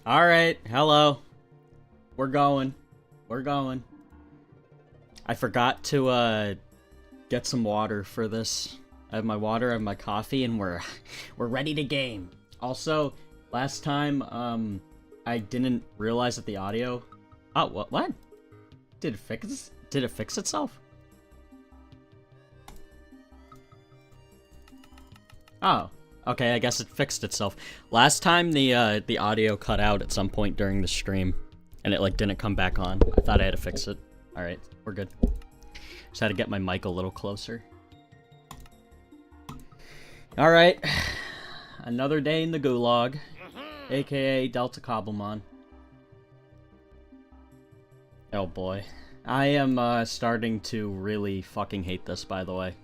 Alright, hello. We're going. We're going. I forgot to, get some water for this. I have my water, I have my coffee, and we're ready to game. Also, last time, I didn't realize that the audio... Oh, what? Did it fix itself? Oh. Okay, I guess it fixed itself. Last time the audio cut out at some point during the stream, and it like didn't come back on. I thought I had to fix it. All right, we're good. Just had to get my mic a little closer. All right, another day in the gulag, aka Delta Cobblemon. Oh boy, I am starting to really fucking hate this. By the way,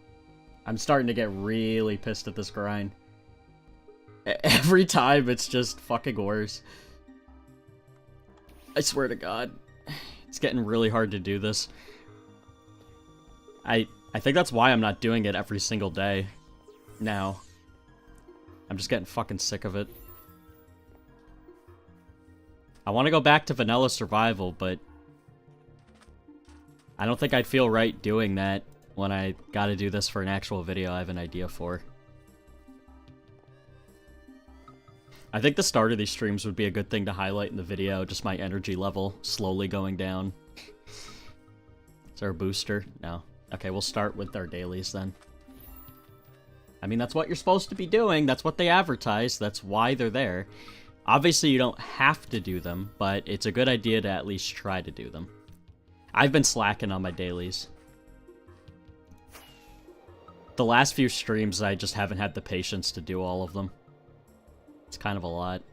I'm starting to get really pissed at this grind. Every time, it's just fucking worse. I swear to God. It's getting really hard to do this. I think that's why I'm not doing it every single day. Now. I'm just getting fucking sick of it. I want to go back to vanilla survival, but... I don't think I'd feel right doing that when I gotta do this for an actual video I have an idea for. I think the start of these streams would be a good thing to highlight in the video, just my energy level slowly going down. Is there a booster? No. Okay, we'll start with our dailies then. I mean, that's what you're supposed to be doing. That's what they advertise. That's why they're there. Obviously, you don't have to do them, but it's a good idea to at least try to do them. I've been slacking on my dailies. The last few streams, I just haven't had the patience to do all of them. It's kind of a lot.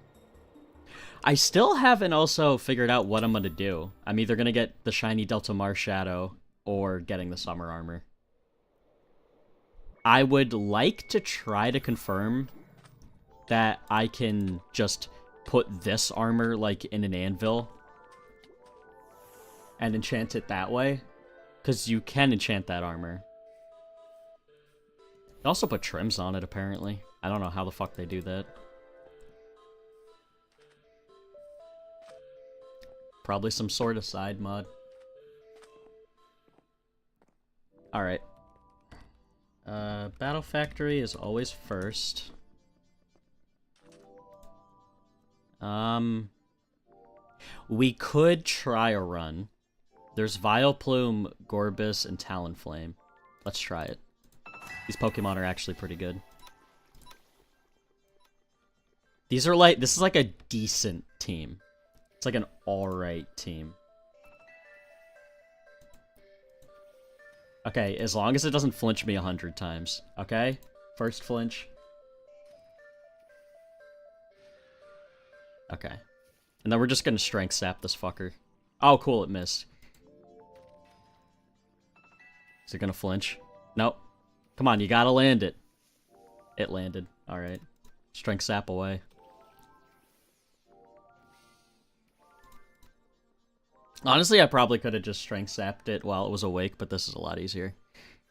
I still haven't also figured out what I'm going to do. I'm either going to get the shiny Delta Mars Shadow or getting the Summer Armor. I would like to try to confirm that I can just put this armor like in an anvil and enchant it that way. Because you can enchant that armor. They also put trims on it, apparently. I don't know how the fuck they do that. Probably some sort of side mod. Alright. Battle Factory is always first. We could try a run. There's Vileplume, Gorbis, and Talonflame. Let's try it. These Pokemon are actually pretty good. These are like, this is like a decent team. It's like an alright team. Okay, as long as it doesn't flinch me 100 times. Okay? First flinch. Okay. And then we're just gonna strength sap this fucker. Oh, cool, it missed. Is it gonna flinch? Nope. Come on, you gotta land it. It landed. Alright. Strength sap away. Honestly, I probably could have just strength sapped it while it was awake, but this is a lot easier.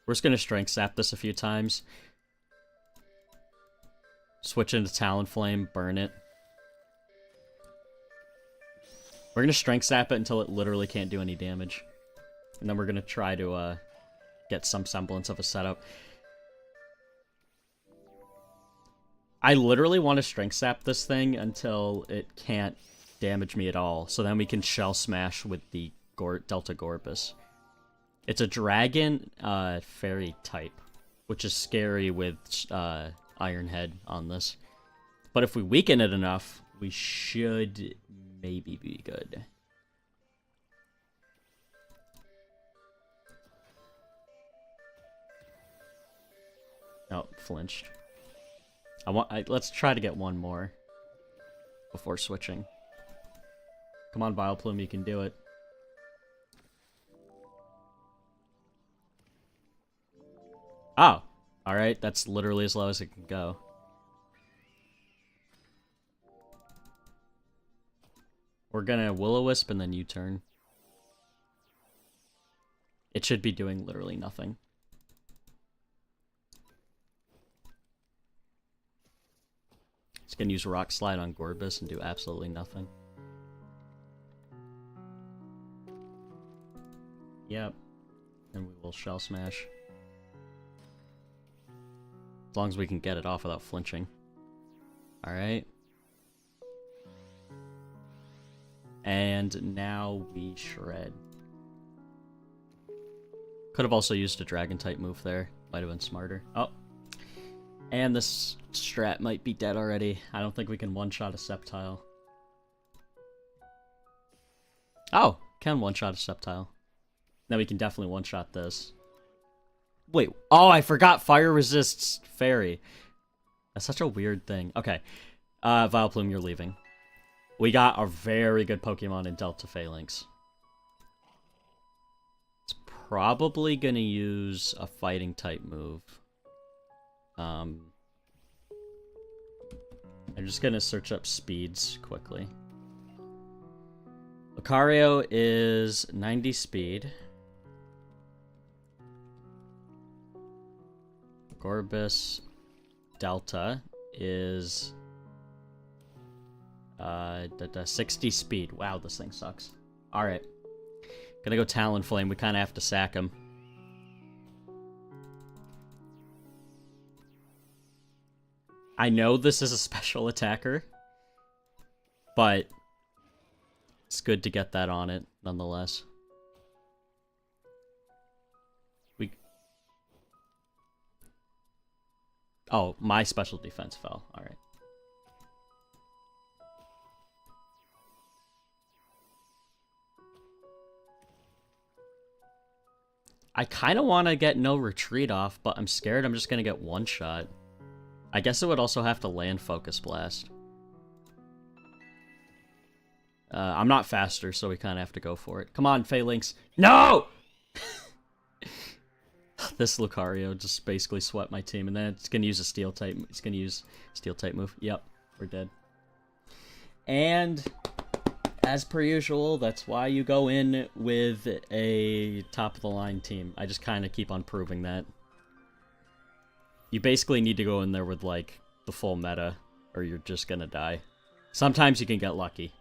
We're just gonna strength sap this a few times. Switch into Talonflame, burn it. We're gonna strength sap it until it literally can't do any damage. And then we're gonna try to, get some semblance of a setup. I literally want to strength sap this thing until it can't damage me at all, so then we can shell smash with the Delta Gorbis. It's a dragon fairy type, which is scary with Iron Head on this. But if we weaken it enough, we should maybe be good. Oh, flinched. Let's try to get one more before switching. Come on, Vileplume, you can do it. Oh, alright, that's literally as low as it can go. We're gonna Will-O-Wisp and then U-turn. It should be doing literally nothing. It's gonna use Rock Slide on Gorbis and do absolutely nothing. Yep. And we will Shell Smash. As long as we can get it off without flinching. Alright. And now we Shred. Could have also used a Dragon-type move there. Might have been smarter. Oh. And this strat might be dead already. I don't think we can one-shot a Sceptile. Oh! Can one-shot a Sceptile. Now we can definitely one-shot this. Wait. Oh, I forgot Fire resists Fairy. That's such a weird thing. Okay. Vileplume, you're leaving. We got a very good Pokemon in Delta Phalanx. It's probably gonna use a fighting type move. I'm just gonna search up speeds quickly. Lucario is 90 speed. Gorbis Delta is 60 speed. Wow, this thing sucks. Alright. Gonna go Talonflame. We kind of have to sack him. I know this is a special attacker, but it's good to get that on it, nonetheless. Oh, my special defense fell. Alright. I kind of want to get no retreat off, but I'm scared I'm just going to get one shot. I guess it would also have to land Focus Blast. I'm not faster, so we kind of have to go for it. Come on, Phalanx. No! This Lucario just basically swept my team, and then it's going to use a Steel type. It's going to use Steel type move. Yep, we're dead. And as per usual, that's why you go in with a top-of-the-line team. I just kind of keep on proving that. You basically need to go in there with, like, the full meta, or you're just gonna die. Sometimes you can get lucky.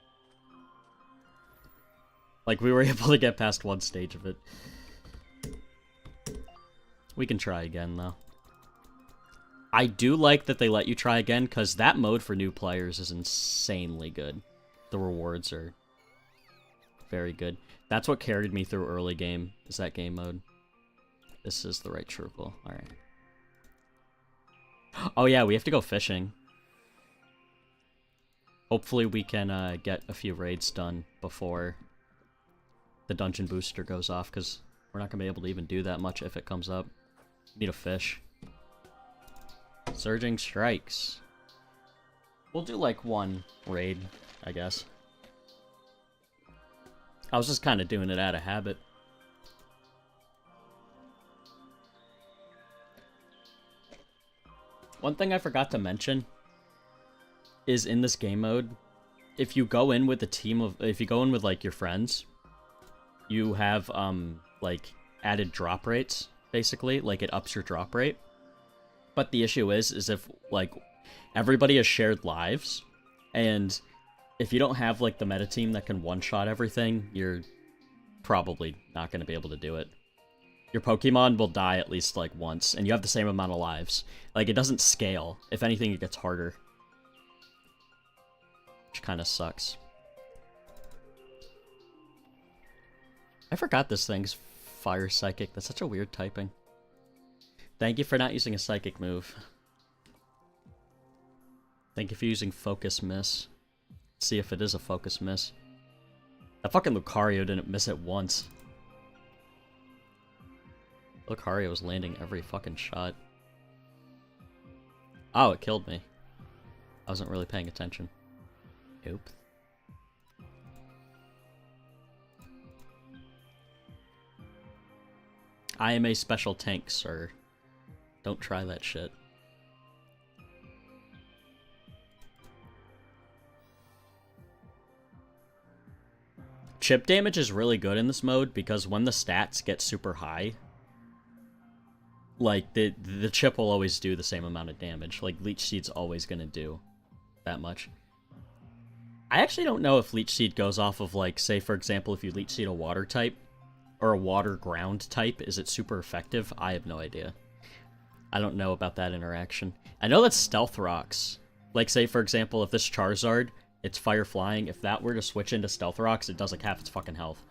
Like, we were able to get past one stage of it. We can try again, though. I do like that they let you try again, because that mode for new players is insanely good. The rewards are very good. That's what carried me through early game, is that game mode. This is the right Truckle. Alright. Oh yeah, we have to go fishing. Hopefully we can get a few raids done before the dungeon booster goes off, because we're not going to be able to even do that much if it comes up. Need a fish. Surging Strikes. We'll do like one raid, I guess. I was just kind of doing it out of habit. One thing I forgot to mention is in this game mode, if you go in with a team of, if you go in with like your friends, you have like added drop rates, basically, like it ups your drop rate. But the issue is if like everybody has shared lives, and if you don't have like the meta team that can one-shot everything, you're probably not going to be able to do it. Your Pokemon will die at least like once, and you have the same amount of lives. Like, it doesn't scale. If anything, it gets harder. Which kind of sucks. I forgot this thing's Fire Psychic. That's such a weird typing. Thank you for not using a Psychic move. Thank you for using Focus Miss. Let's see if it is a Focus Miss. That fucking Lucario didn't miss it once. Lucario was landing every fucking shot. Oh, it killed me. I wasn't really paying attention. Nope. I am a special tank, sir. Don't try that shit. Chip damage is really good in this mode because when the stats get super high, like, the chip will always do the same amount of damage. Like, Leech Seed's always gonna do that much. I actually don't know if Leech Seed goes off of, like, say, for example, if you Leech Seed a water type, or a water ground type, is it super effective? I have no idea. I don't know about that interaction. I know that stealth rocks, like say for example, if this Charizard, it's fire flying, if that were to switch into stealth rocks, it does like half its fucking health.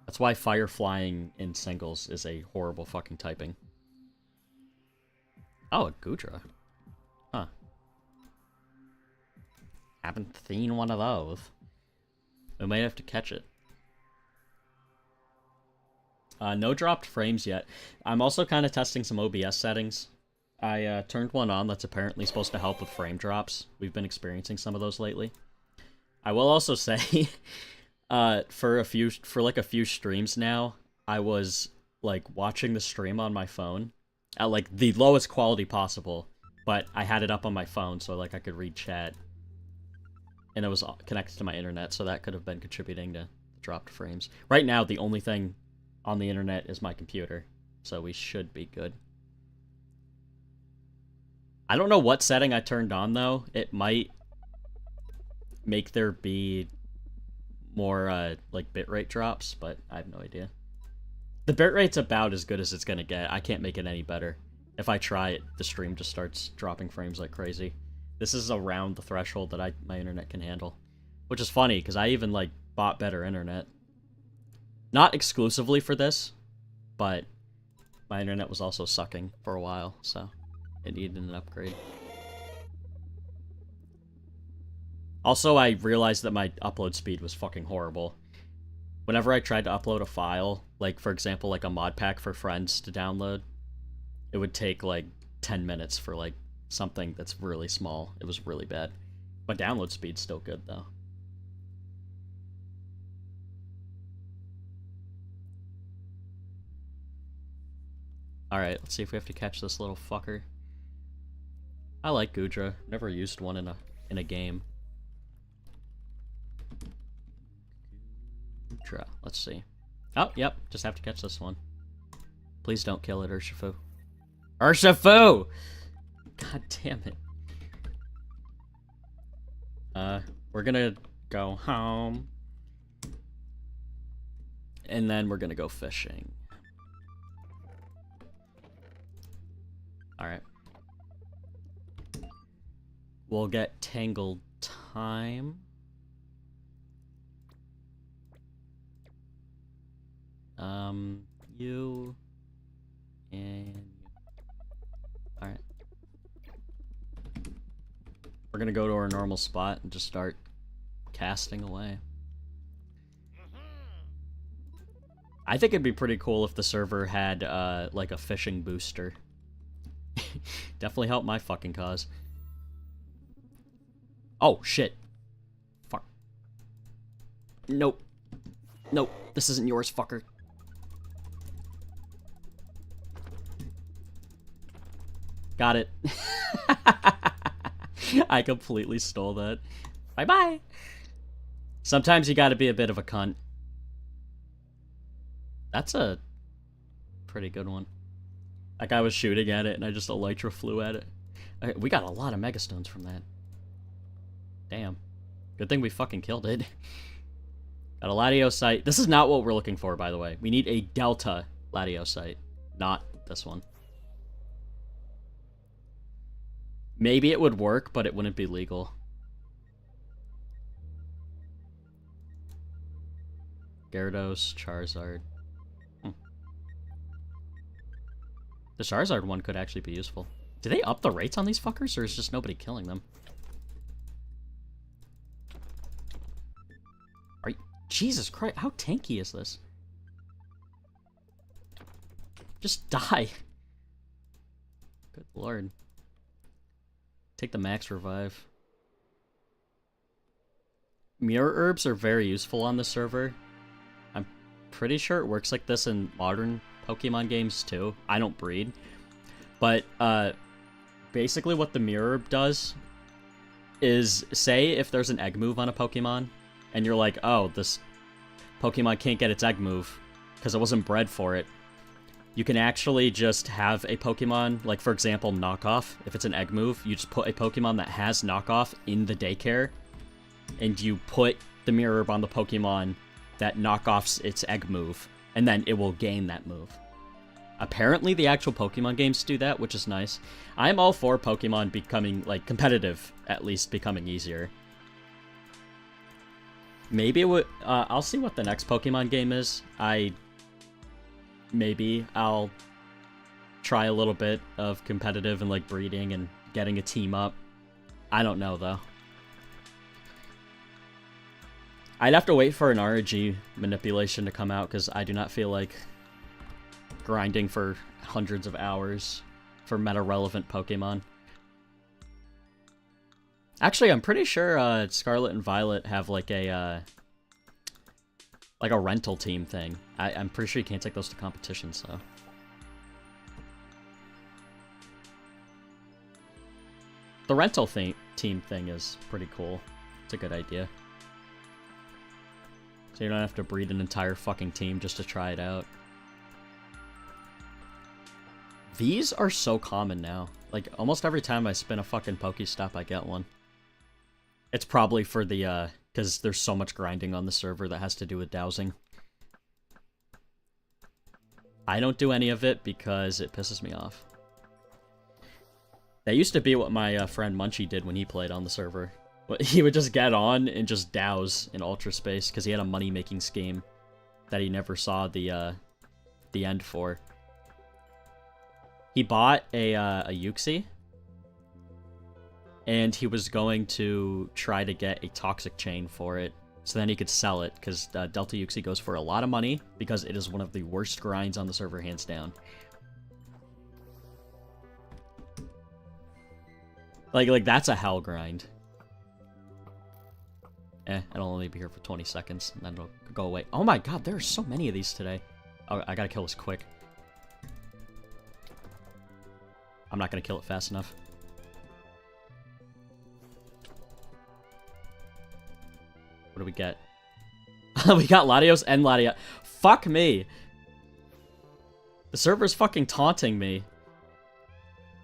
That's why fire flying in singles is a horrible fucking typing. Oh, a Goodra. Huh. Haven't seen one of those. We might have to catch it. No dropped frames yet. I'm also kind of testing some OBS settings. I turned one on that's apparently supposed to help with frame drops. We've been experiencing some of those lately. I will also say, for a few streams now, I was like watching the stream on my phone at like the lowest quality possible, but I had it up on my phone so like I could read chat, and it was connected to my internet, so that could have been contributing to dropped frames. Right now, the only thing on the internet is my computer, so we should be good. I don't know what setting I turned on, though. It might make there be more, like, bitrate drops, but I have no idea. The bitrate's about as good as it's gonna get. I can't make it any better. If I try it, the stream just starts dropping frames like crazy. This is around the threshold that my internet can handle. Which is funny, because I even, like, bought better internet. Not exclusively for this, but my internet was also sucking for a while, so it needed an upgrade. Also, I realized that my upload speed was fucking horrible. Whenever I tried to upload a file, like, for example, like a mod pack for friends to download, it would take, like, 10 minutes for, like, something that's really small. It was really bad. My download speed's still good, though. Alright, let's see if we have to catch this little fucker. I like Goodra. Never used one in a game. Goodra. Let's see. Oh, yep. Just have to catch this one. Please don't kill it, Urshifu. Urshifu! God damn it. We're gonna go home. And then we're gonna go fishing. Alright. We'll get Tangled Time. You and you. Alright. We're gonna go to our normal spot and just start casting away. I think it'd be pretty cool if the server had, like a fishing booster. Definitely help my fucking cause. Oh, shit. Fuck. Nope. Nope. This isn't yours, fucker. Got it. I completely stole that. Bye-bye. Sometimes you gotta be a bit of a cunt. That's a pretty good one. Like, I was shooting at it, and I just elytra flew at it. Okay, we got a lot of Megastones from that. Damn. Good thing we fucking killed it. Got a Latiosite. This is not what we're looking for, by the way. We need a Delta Latiosite, not this one. Maybe it would work, but it wouldn't be legal. Gyarados, Charizard. The Charizard one could actually be useful. Do they up the rates on these fuckers, or is just nobody killing them? Are you... Jesus Christ, how tanky is this? Just die. Good lord. Take the max revive. Mirror herbs are very useful on the server. I'm pretty sure it works like this in modern Pokemon games too. I don't breed. But basically what the mirror herb does is, say if there's an egg move on a Pokemon, and you're like, oh, this Pokemon can't get its egg move because it wasn't bred for it. You can actually just have a Pokemon, like for example, knockoff. If it's an egg move, you just put a Pokemon that has knockoff in the daycare, and you put the mirror herb on the Pokemon that knock off its egg move, and then it will gain that move. Apparently, the actual Pokemon games do that, which is nice. I'm all for Pokemon becoming, like, competitive, at least becoming easier. Maybe it would... I'll see what the next Pokemon game is. Maybe I'll try a little bit of competitive and, like, breeding and getting a team up. I don't know, though. I'd have to wait for an RNG manipulation to come out, because I do not feel like grinding for hundreds of hours for meta-relevant Pokemon. Actually, I'm pretty sure Scarlet and Violet have like a rental team thing. I'm pretty sure you can't take those to competitions, though. The rental team thing is pretty cool. It's a good idea. So you don't have to breed an entire fucking team just to try it out. These are so common now. Like, almost every time I spin a fucking Pokestop, I get one. It's probably for the, because there's so much grinding on the server that has to do with dowsing. I don't do any of it because it pisses me off. That used to be what my friend Munchie did when he played on the server. He would just get on and just douse in Ultra Space because he had a money-making scheme that he never saw the end for. He bought a Uxie, and he was going to try to get a toxic chain for it, so then he could sell it, because Delta Uxie goes for a lot of money, because it is one of the worst grinds on the server, hands down. Like that's a hell grind. It'll only be here for 20 seconds, and then it'll go away. Oh my god, there are so many of these today. Oh, I gotta kill this quick. I'm not gonna kill it fast enough. What do we get? We got Latios and Latias. Fuck me. The server's fucking taunting me.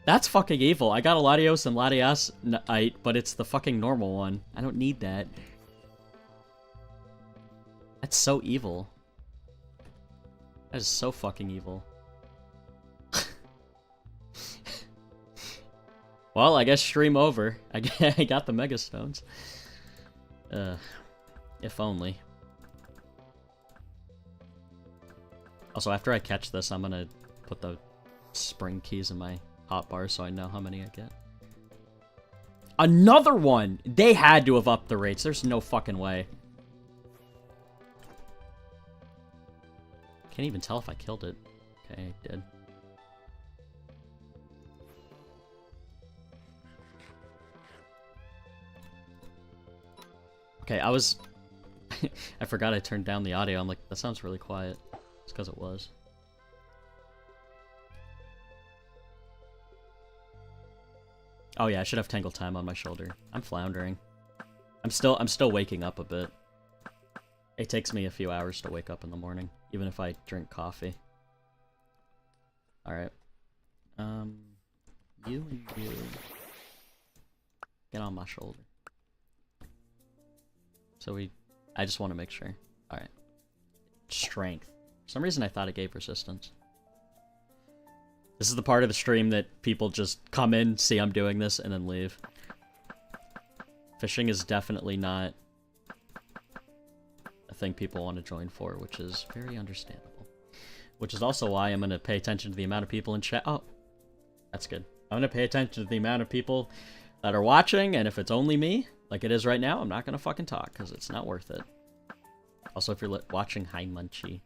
That's fucking evil. I got a Latios and Latias, but it's the fucking normal one. I don't need that. That's so evil. That is so fucking evil. Well, I guess stream over. I got the Megastones. If only. Also, after I catch this, I'm gonna put the spring keys in my hotbar so I know how many I get. Another one! They had to have upped the rates. There's no fucking way. Can't even tell if I killed it. Okay, I did. Okay, I forgot I turned down the audio. I'm like, that sounds really quiet. It's because it was. Oh yeah, I should have Tangle Time on my shoulder. I'm floundering. I'm still waking up a bit. It takes me a few hours to wake up in the morning, even if I drink coffee. Alright. You and you. Get on my shoulder. So I just want to make sure. Alright. Strength. For some reason I thought it gave resistance. This is the part of the stream that people just come in, see I'm doing this, and then leave. Fishing is definitely not a thing people want to join for, which is very understandable. Which is also why I'm going to pay attention to the amount of people in chat. Oh, that's good. I'm going to pay attention to the amount of people that are watching, and if it's only me, like it is right now, I'm not going to fucking talk, because it's not worth it. Also, if you're watching, hi Munchie.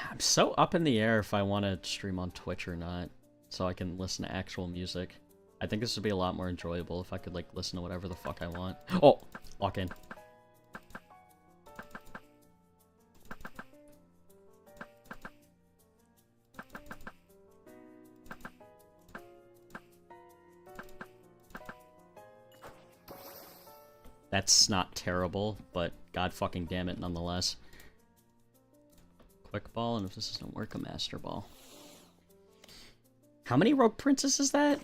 I'm so up in the air if I want to stream on Twitch or not, so I can listen to actual music. I think this would be a lot more enjoyable if I could, like, listen to whatever the fuck I want. Oh! Walk in. That's not terrible, but god fucking damn it nonetheless. Quick ball, and if this doesn't work, a master ball. How many Rogue Princess is that?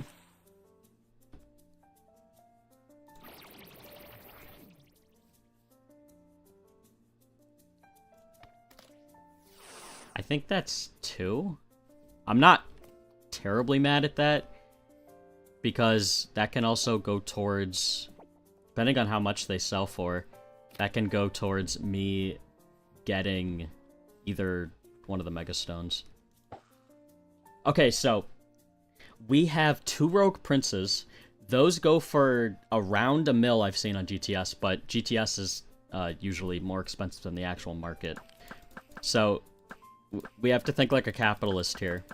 I think that's 2. I'm not terribly mad at that, because that can also go towards, depending on how much they sell for, that can go towards me getting either one of the Megastones. Okay, so we have 2 Rogue Princes. Those go for around $1 mil I've seen on GTS, but GTS is usually more expensive than the actual market. So we have to think like a capitalist here.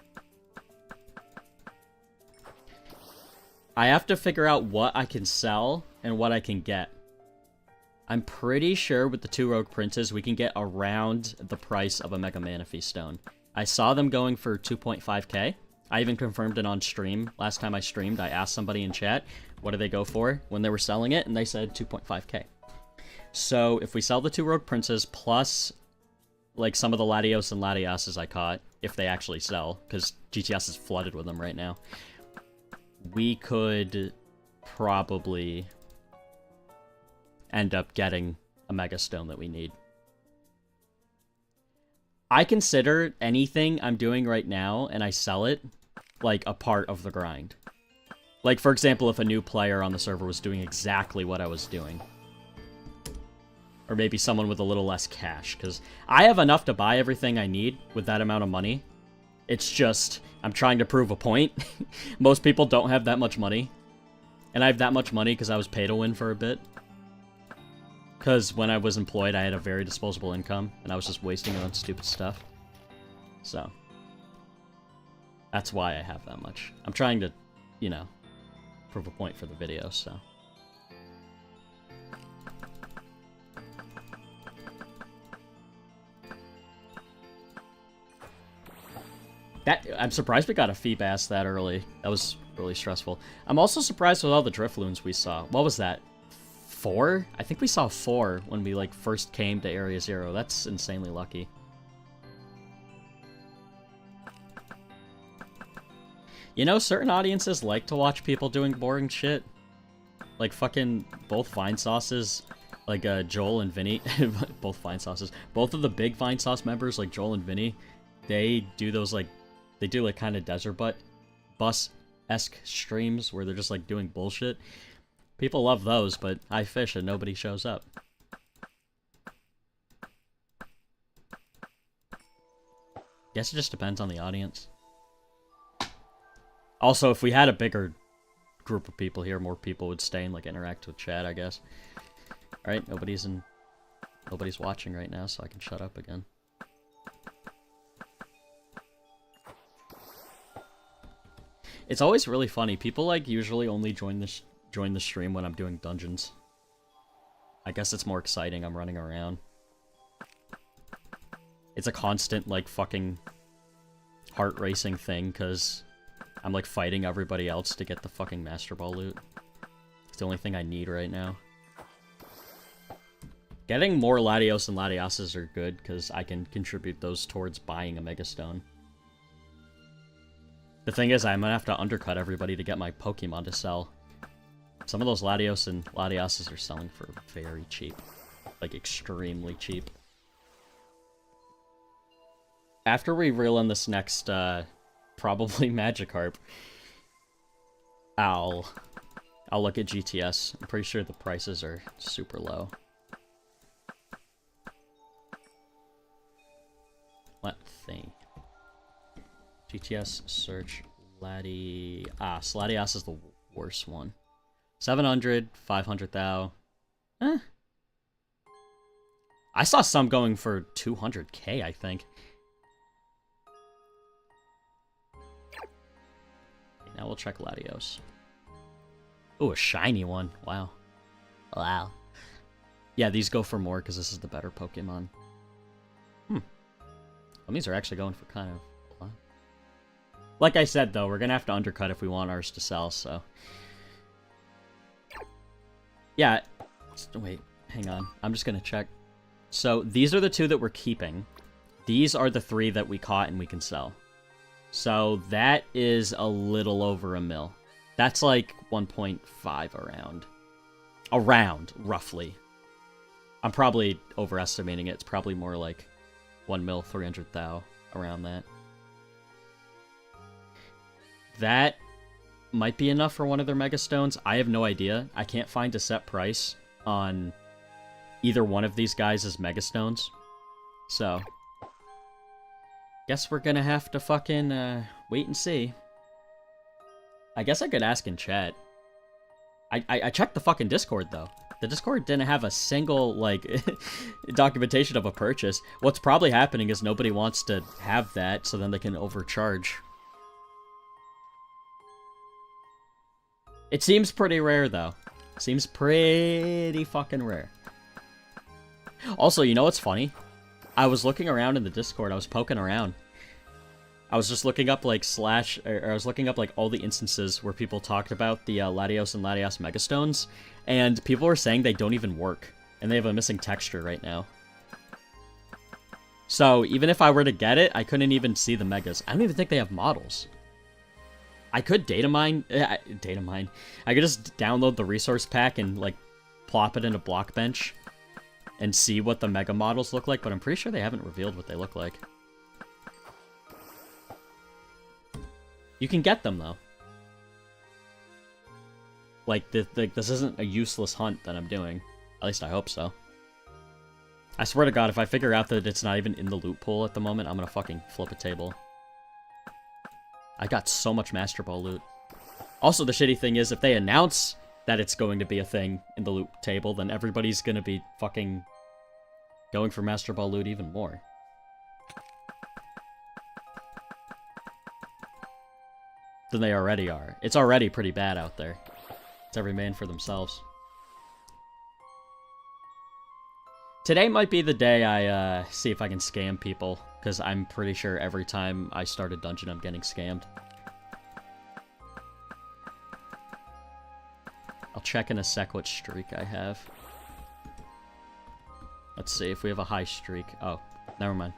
I have to figure out what I can sell and what I can get. I'm pretty sure with the 2 Rogue Princes, we can get around the price of a Mega Manaphy Stone. I saw them going for 2.5k. I even confirmed it on stream. Last time I streamed, I asked somebody in chat, what do they go for when they were selling it? And they said 2.5k. So if we sell the 2 Rogue Princes plus like some of the Latios and Latiases I caught, if they actually sell, because GTS is flooded with them right now, we could probably end up getting a Megastone that we need. I consider anything I'm doing right now and I sell it like a part of the grind. Like, for example, if a new player on the server was doing exactly what I was doing. Or maybe someone with a little less cash, because I have enough to buy everything I need with that amount of money. It's just, I'm trying to prove a point. Most people don't have that much money. And I have that much money because I was pay to win for a bit. Because when I was employed, I had a very disposable income, and I was just wasting it on stupid stuff. So, that's why I have that much. I'm trying to, you know, prove a point for the video, so. I'm surprised we got a Feebass that early. That was really stressful. I'm also surprised with all the Drifloons we saw. What was that? 4? I think we saw 4 when we, like, first came to Area 0. That's insanely lucky. You know, certain audiences like to watch people doing boring shit. Like, fucking both Vine Sauces, like, Joel and Vinny. Both Vine Sauces. Both of the big Vine Sauce members, like Joel and Vinny, they do those, like, they do, like, kind of desert bus-esque streams where they're just, like, doing bullshit. People love those, but I fish and nobody shows up. Guess it just depends on the audience. Also, if we had a bigger group of people here, more people would stay and, like, interact with chat, I guess. Alright, nobody's watching right now, so I can shut up again. It's always really funny. People, like, usually only join the stream when I'm doing dungeons. I guess it's more exciting. I'm running around. It's a constant, like, fucking heart-racing thing, because I'm, like, fighting everybody else to get the fucking Master Ball loot. It's the only thing I need right now. Getting more Latios and Latiases are good, because I can contribute those towards buying a Megastone. The thing is, I'm gonna have to undercut everybody to get my Pokemon to sell. Some of those Latios and Latiases are selling for very cheap. Like, extremely cheap. After we reel in this next, probably Magikarp, I'll look at GTS. I'm pretty sure the prices are super low. Let's see. GTS search Latias is the worst one. 700, 500 thou. Eh. I saw some going for 200k, I think. Okay, now we'll check Latios. Ooh, a shiny one. Wow. Wow. Yeah, these go for more because this is the better Pokemon. Well, these are actually going for kind of a lot. Like I said, though, we're going to have to undercut if we want ours to sell, so... Yeah, Wait, hang on. I'm just gonna check. So these are the 2 that we're keeping. These are the 3 that we caught and we can sell. So that is a little over $1 mil. That's like 1.5 around. Around, roughly. I'm probably overestimating it. It's probably more like 1 mil, 300,000, around that. That might be enough for one of their Megastones. I have no idea. I can't find a set price on either one of these guys' Megastones. So, guess we're gonna have to fucking wait and see. I guess I could ask in chat. I checked the fucking Discord, though. The Discord didn't have a single, like, documentation of a purchase. What's probably happening is nobody wants to have that, so then they can overcharge. It seems pretty rare, though. Seems pretty fucking rare. Also, you know what's funny? I was looking around in the Discord, I was poking around. I was just looking up, like, I was looking up, like, all the instances where people talked about the Latios and Latios Megastones, and people were saying they don't even work, and they have a missing texture right now. So, even if I were to get it, I couldn't even see the Megas. I don't even think they have models. I could data mine. I could just download the resource pack and, like, plop it in a Blockbench and see what the Mega models look like, but I'm pretty sure they haven't revealed what they look like. You can get them, though. Like, this isn't a useless hunt that I'm doing. At least I hope so. I swear to God, if I figure out that it's not even in the loot pool at the moment, I'm gonna fucking flip a table. I got so much Master Ball loot. Also, the shitty thing is, if they announce that it's going to be a thing in the loot table, then everybody's gonna be fucking going for Master Ball loot even more. Than they already are. It's already pretty bad out there. It's every man for themselves. Today might be the day I see if I can scam people, because I'm pretty sure every time I start a dungeon I'm getting scammed. I'll check in a sec what streak I have. Let's see if we have a high streak. Oh, never mind.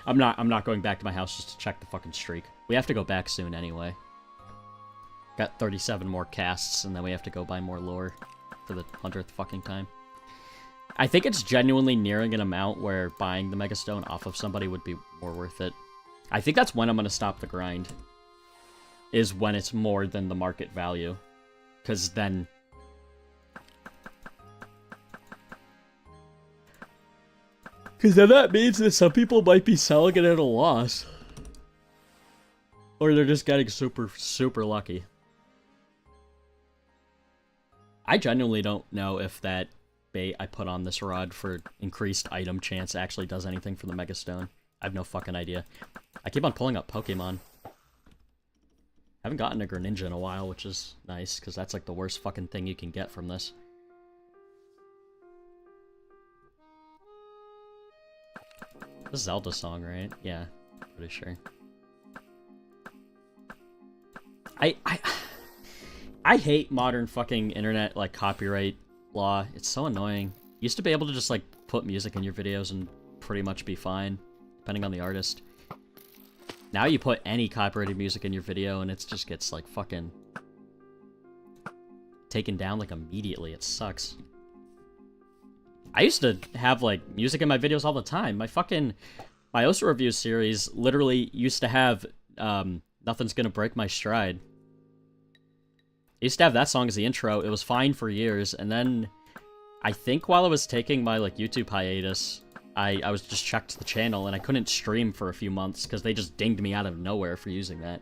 I'm not going back to my house just to check the fucking streak. We have to go back soon anyway. Got 37 more casts, and then we have to go buy more lore for the 100th fucking time. I think it's genuinely nearing an amount where buying the Megastone off of somebody would be more worth it. I think that's when I'm going to stop the grind. Is when it's more than the market value. Because then... Because then that means that some people might be selling it at a loss. Or they're just getting super, super lucky. I genuinely don't know if that bait I put on this rod for increased item chance actually does anything for the Megastone. I have no fucking idea. I keep on pulling up Pokemon. Haven't gotten a Greninja in a while, which is nice, because that's like the worst fucking thing you can get from this. The Zelda song, right? Yeah, pretty sure. I hate modern fucking internet, like, copyright law. It's so annoying. You used to be able to just, like, put music in your videos and pretty much be fine, depending on the artist. Now you put any copyrighted music in your video and it just gets, like, fucking taken down, like, immediately. It sucks. I used to have, like, music in my videos all the time. My Osa Review series literally used to have, Nothing's Gonna Break My Stride. I used to have that song as the intro. It was fine for years, and then I think while I was taking my, like, YouTube hiatus, I was just checked the channel, and I couldn't stream for a few months, because they just dinged me out of nowhere for using that.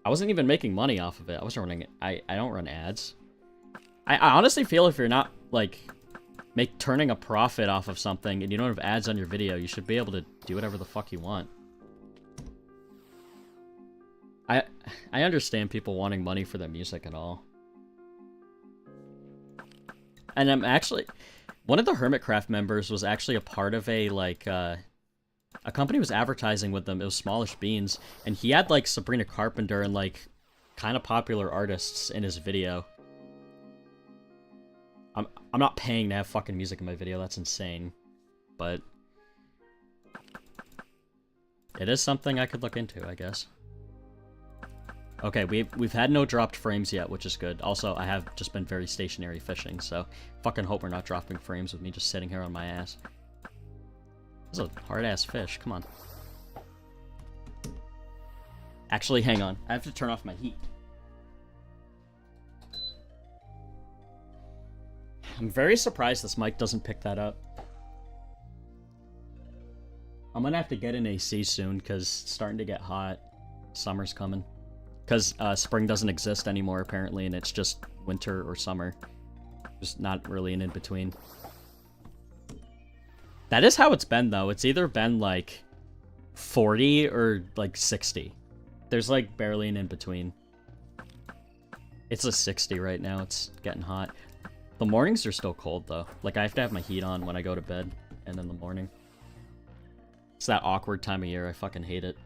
I wasn't even making money off of it. I wasn't running it. I don't run ads. I honestly feel if you're not, like, turning a profit off of something, and you don't have ads on your video, you should be able to do whatever the fuck you want. I understand people wanting money for their music and all. And I'm actually... One of the Hermitcraft members was actually a part of a, like, a company was advertising with them. It was Smallish Beans. And he had, like, Sabrina Carpenter and, like, kind of popular artists in his video. I'm not paying to have fucking music in my video. That's insane. But it is something I could look into, I guess. Okay, we've had no dropped frames yet, which is good. Also, I have just been very stationary fishing, so fucking hope we're not dropping frames with me just sitting here on my ass. This is a hard-ass fish, come on. Actually, hang on. I have to turn off my heat. I'm very surprised this mic doesn't pick that up. I'm gonna have to get an AC soon, because it's starting to get hot. Summer's coming. Because spring doesn't exist anymore, apparently, and it's just winter or summer. There's not really an in-between. That is how it's been, though. It's either been, like, 40 or, like, 60. There's, like, barely an in-between. It's a 60 right now. It's getting hot. The mornings are still cold, though. Like, I have to have my heat on when I go to bed, and in the morning. It's that awkward time of year. I fucking hate it.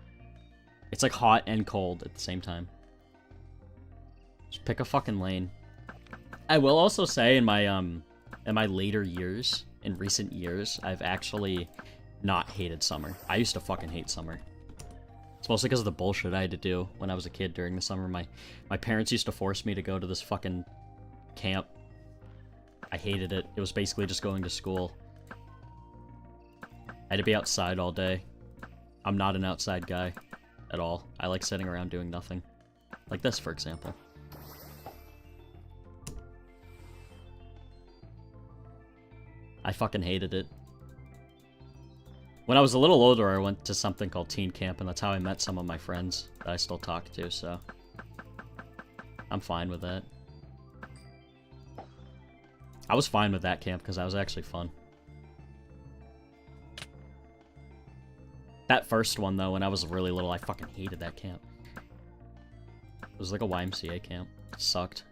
It's, like, hot and cold at the same time. Just pick a fucking lane. I will also say in my later years, in recent years, I've actually not hated summer. I used to fucking hate summer. It's mostly because of the bullshit I had to do when I was a kid during the summer. My parents used to force me to go to this fucking camp. I hated it. It was basically just going to school. I had to be outside all day. I'm not an outside guy at all. I like sitting around doing nothing. Like this, for example. I fucking hated it. When I was a little older, I went to something called teen camp, and that's how I met some of my friends that I still talk to, so I'm fine with that. I was fine with that camp because that was actually fun. That first one, though, when I was really little, I fucking hated that camp. It was like a YMCA camp. It sucked.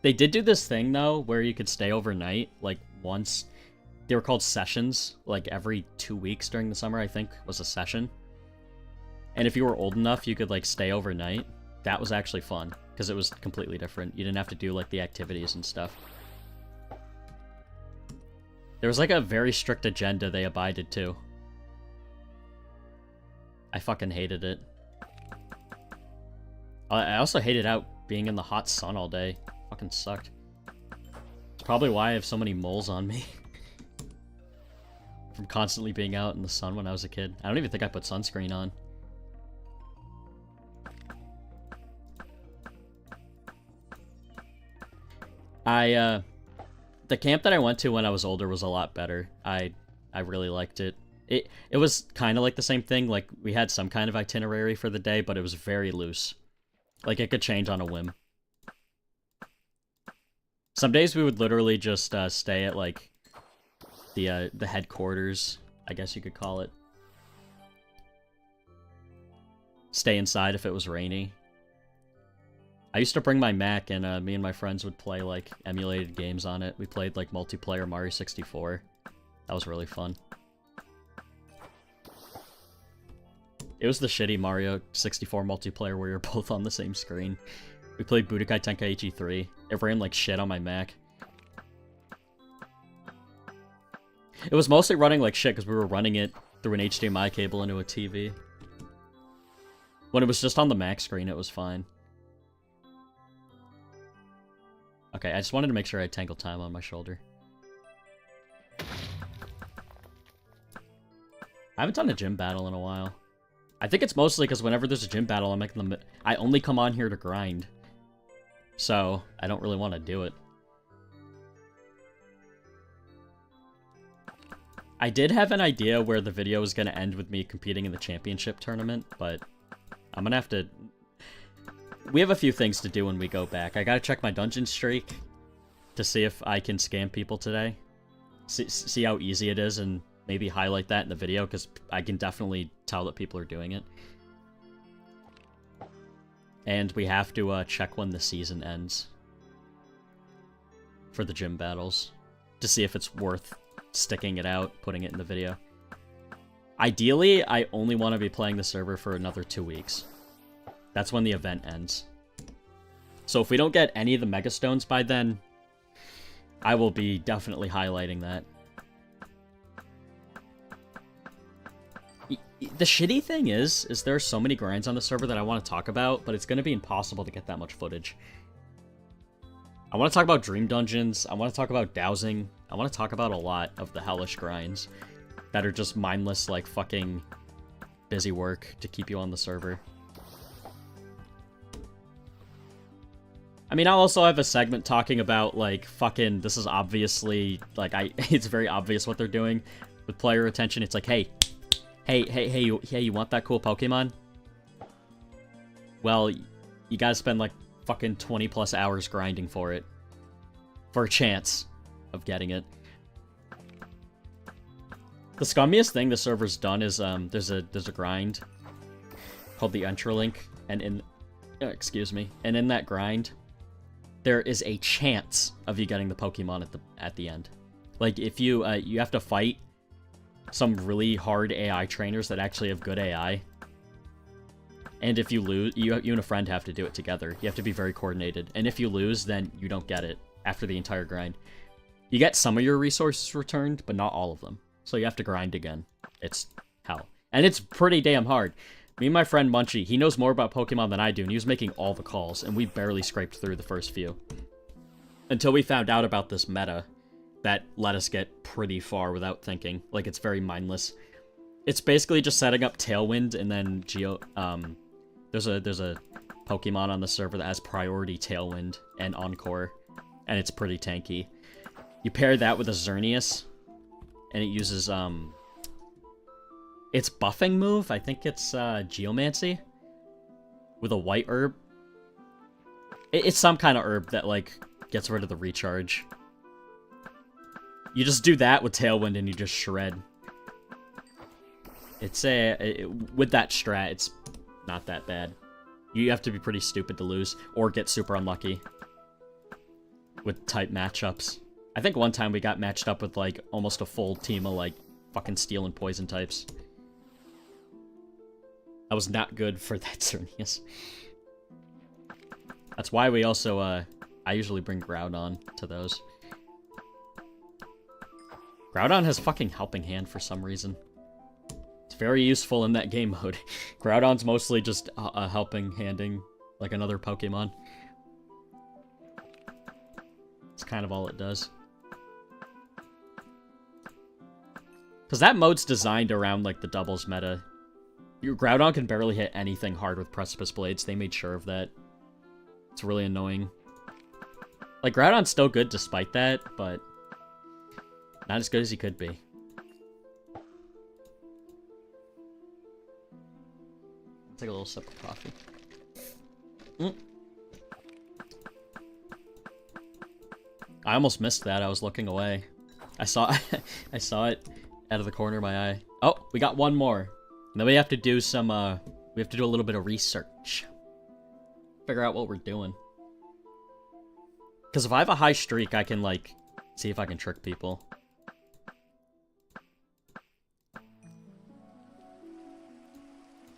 They did do this thing, though, where you could stay overnight, like, once. They were called sessions, like, every 2 weeks during the summer, I think, was a session. And if you were old enough, you could, like, stay overnight. That was actually fun, because it was completely different. You didn't have to do, like, the activities and stuff. There was, like, a very strict agenda they abided to. I fucking hated it. I also hated out being in the hot sun all day. Fucking sucked. It's probably why I have so many moles on me. From constantly being out in the sun when I was a kid. I don't even think I put sunscreen on. The camp that I went to when I was older was a lot better. I really liked it. It was kind of like the same thing. Like, we had some kind of itinerary for the day, but it was very loose. Like, it could change on a whim. Some days we would literally just stay at, like, the headquarters, I guess you could call it. Stay inside if it was rainy. I used to bring my Mac, and me and my friends would play, like, emulated games on it. We played, like, multiplayer Mario 64. That was really fun. It was the shitty Mario 64 multiplayer where you're both on the same screen. We played Budokai Tenkaichi 3. It ran like shit on my Mac. It was mostly running like shit because we were running it through an HDMI cable into a TV. When it was just on the Mac screen, it was fine. Okay, I just wanted to make sure I had Tangle Time on my shoulder. I haven't done a gym battle in a while. I think it's mostly because whenever there's a gym battle, I'm making them. I only come on here to grind. So, I don't really want to do it. I did have an idea where the video was going to end with me competing in the championship tournament, but I'm going to have to... We have a few things to do when we go back. I gotta check my dungeon streak to see if I can scam people today. See how easy it is and maybe highlight that in the video, because I can definitely tell that people are doing it. And we have to check when the season ends for the gym battles to see if it's worth sticking it out, putting it in the video. Ideally, I only want to be playing the server for another 2 weeks. That's when the event ends. So if we don't get any of the Megastones by then, I will be definitely highlighting that. The shitty thing is there are so many grinds on the server that I want to talk about, but it's going to be impossible to get that much footage. I want to talk about Dream Dungeons, I want to talk about dowsing, I want to talk about a lot of the hellish grinds that are just mindless, like, fucking busy work to keep you on the server. I mean, I'll also have a segment talking about, like, fucking, this is obviously, like, it's very obvious what they're doing with player retention. It's like, hey, you want that cool Pokemon? Well, you gotta spend, like, fucking 20 plus hours grinding for it. For a chance of getting it. The scummiest thing the server's done is, there's a grind called the Entralink, and in that grind, there is a chance of you getting the Pokemon at the end. Like, if you have to fight some really hard AI trainers that actually have good AI. And if you lose, you and a friend have to do it together. You have to be very coordinated. And if you lose, then you don't get it after the entire grind. You get some of your resources returned, but not all of them. So you have to grind again. It's hell. And it's pretty damn hard. Me and my friend Munchie, he knows more about Pokemon than I do, and he was making all the calls, and we barely scraped through the first few. Until we found out about this meta that let us get pretty far without thinking. Like, it's very mindless. It's basically just setting up Tailwind, and then there's a Pokemon on the server that has priority Tailwind and Encore, and it's pretty tanky. You pair that with a Xerneas, and it uses, its buffing move, I think it's, Geomancy, with a white herb. It's some kind of herb that, like, gets rid of the recharge. You just do that with Tailwind and you just shred. It's with that strat, it's not that bad. You have to be pretty stupid to lose, or get super unlucky with type matchups. I think one time we got matched up with, like, almost a full team of, like, fucking steel and poison types. That was not good for that Xerneas. That's why we also, I usually bring Groudon to those. Groudon has fucking Helping Hand for some reason. It's very useful in that game mode. Groudon's mostly just helping handing, like, another Pokemon. It's kind of all it does. Because that mode's designed around, like, the doubles meta. Your Groudon can barely hit anything hard with Precipice Blades. They made sure of that. It's really annoying. Like, Groudon's still good despite that, but not as good as he could be. Take a little sip of coffee. I almost missed that. I was looking away. I saw I saw it out of the corner of my eye. Oh, we got one more. And then we have to do some we have to do a little bit of research. Figure out what we're doing. Because if I have a high streak, I can, like, see if I can trick people.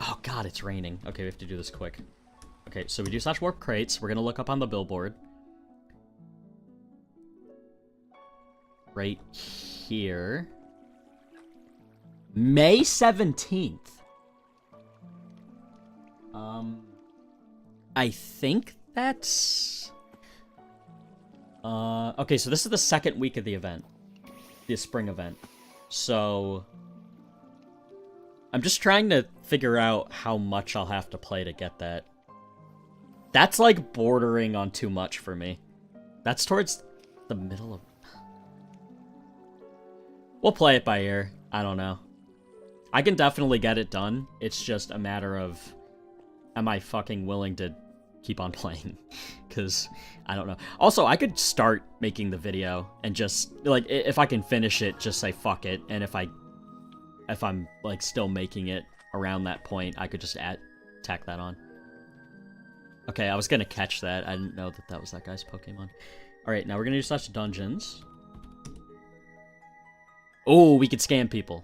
Oh god, it's raining. Okay, we have to do this quick. Okay, so we do slash warp crates. We're gonna look up on the billboard. Right here. May 17th. I think that's... okay, so this is the second week of the event. The spring event. So... I'm just trying to figure out how much I'll have to play to get that. That's, like, bordering on too much for me. That's towards the middle of... We'll play it by ear. I don't know. I can definitely get it done. It's just a matter of... Am I fucking willing to keep on playing? Because, I don't know. Also, I could start making the video and just... Like, if I can finish it, just say fuck it. And if I'm, like, still making it around that point, I could just tack that on. Okay, I was gonna catch that. I didn't know that that was that guy's Pokemon. Alright, now we're gonna do slash dungeons. Oh, we could scam people.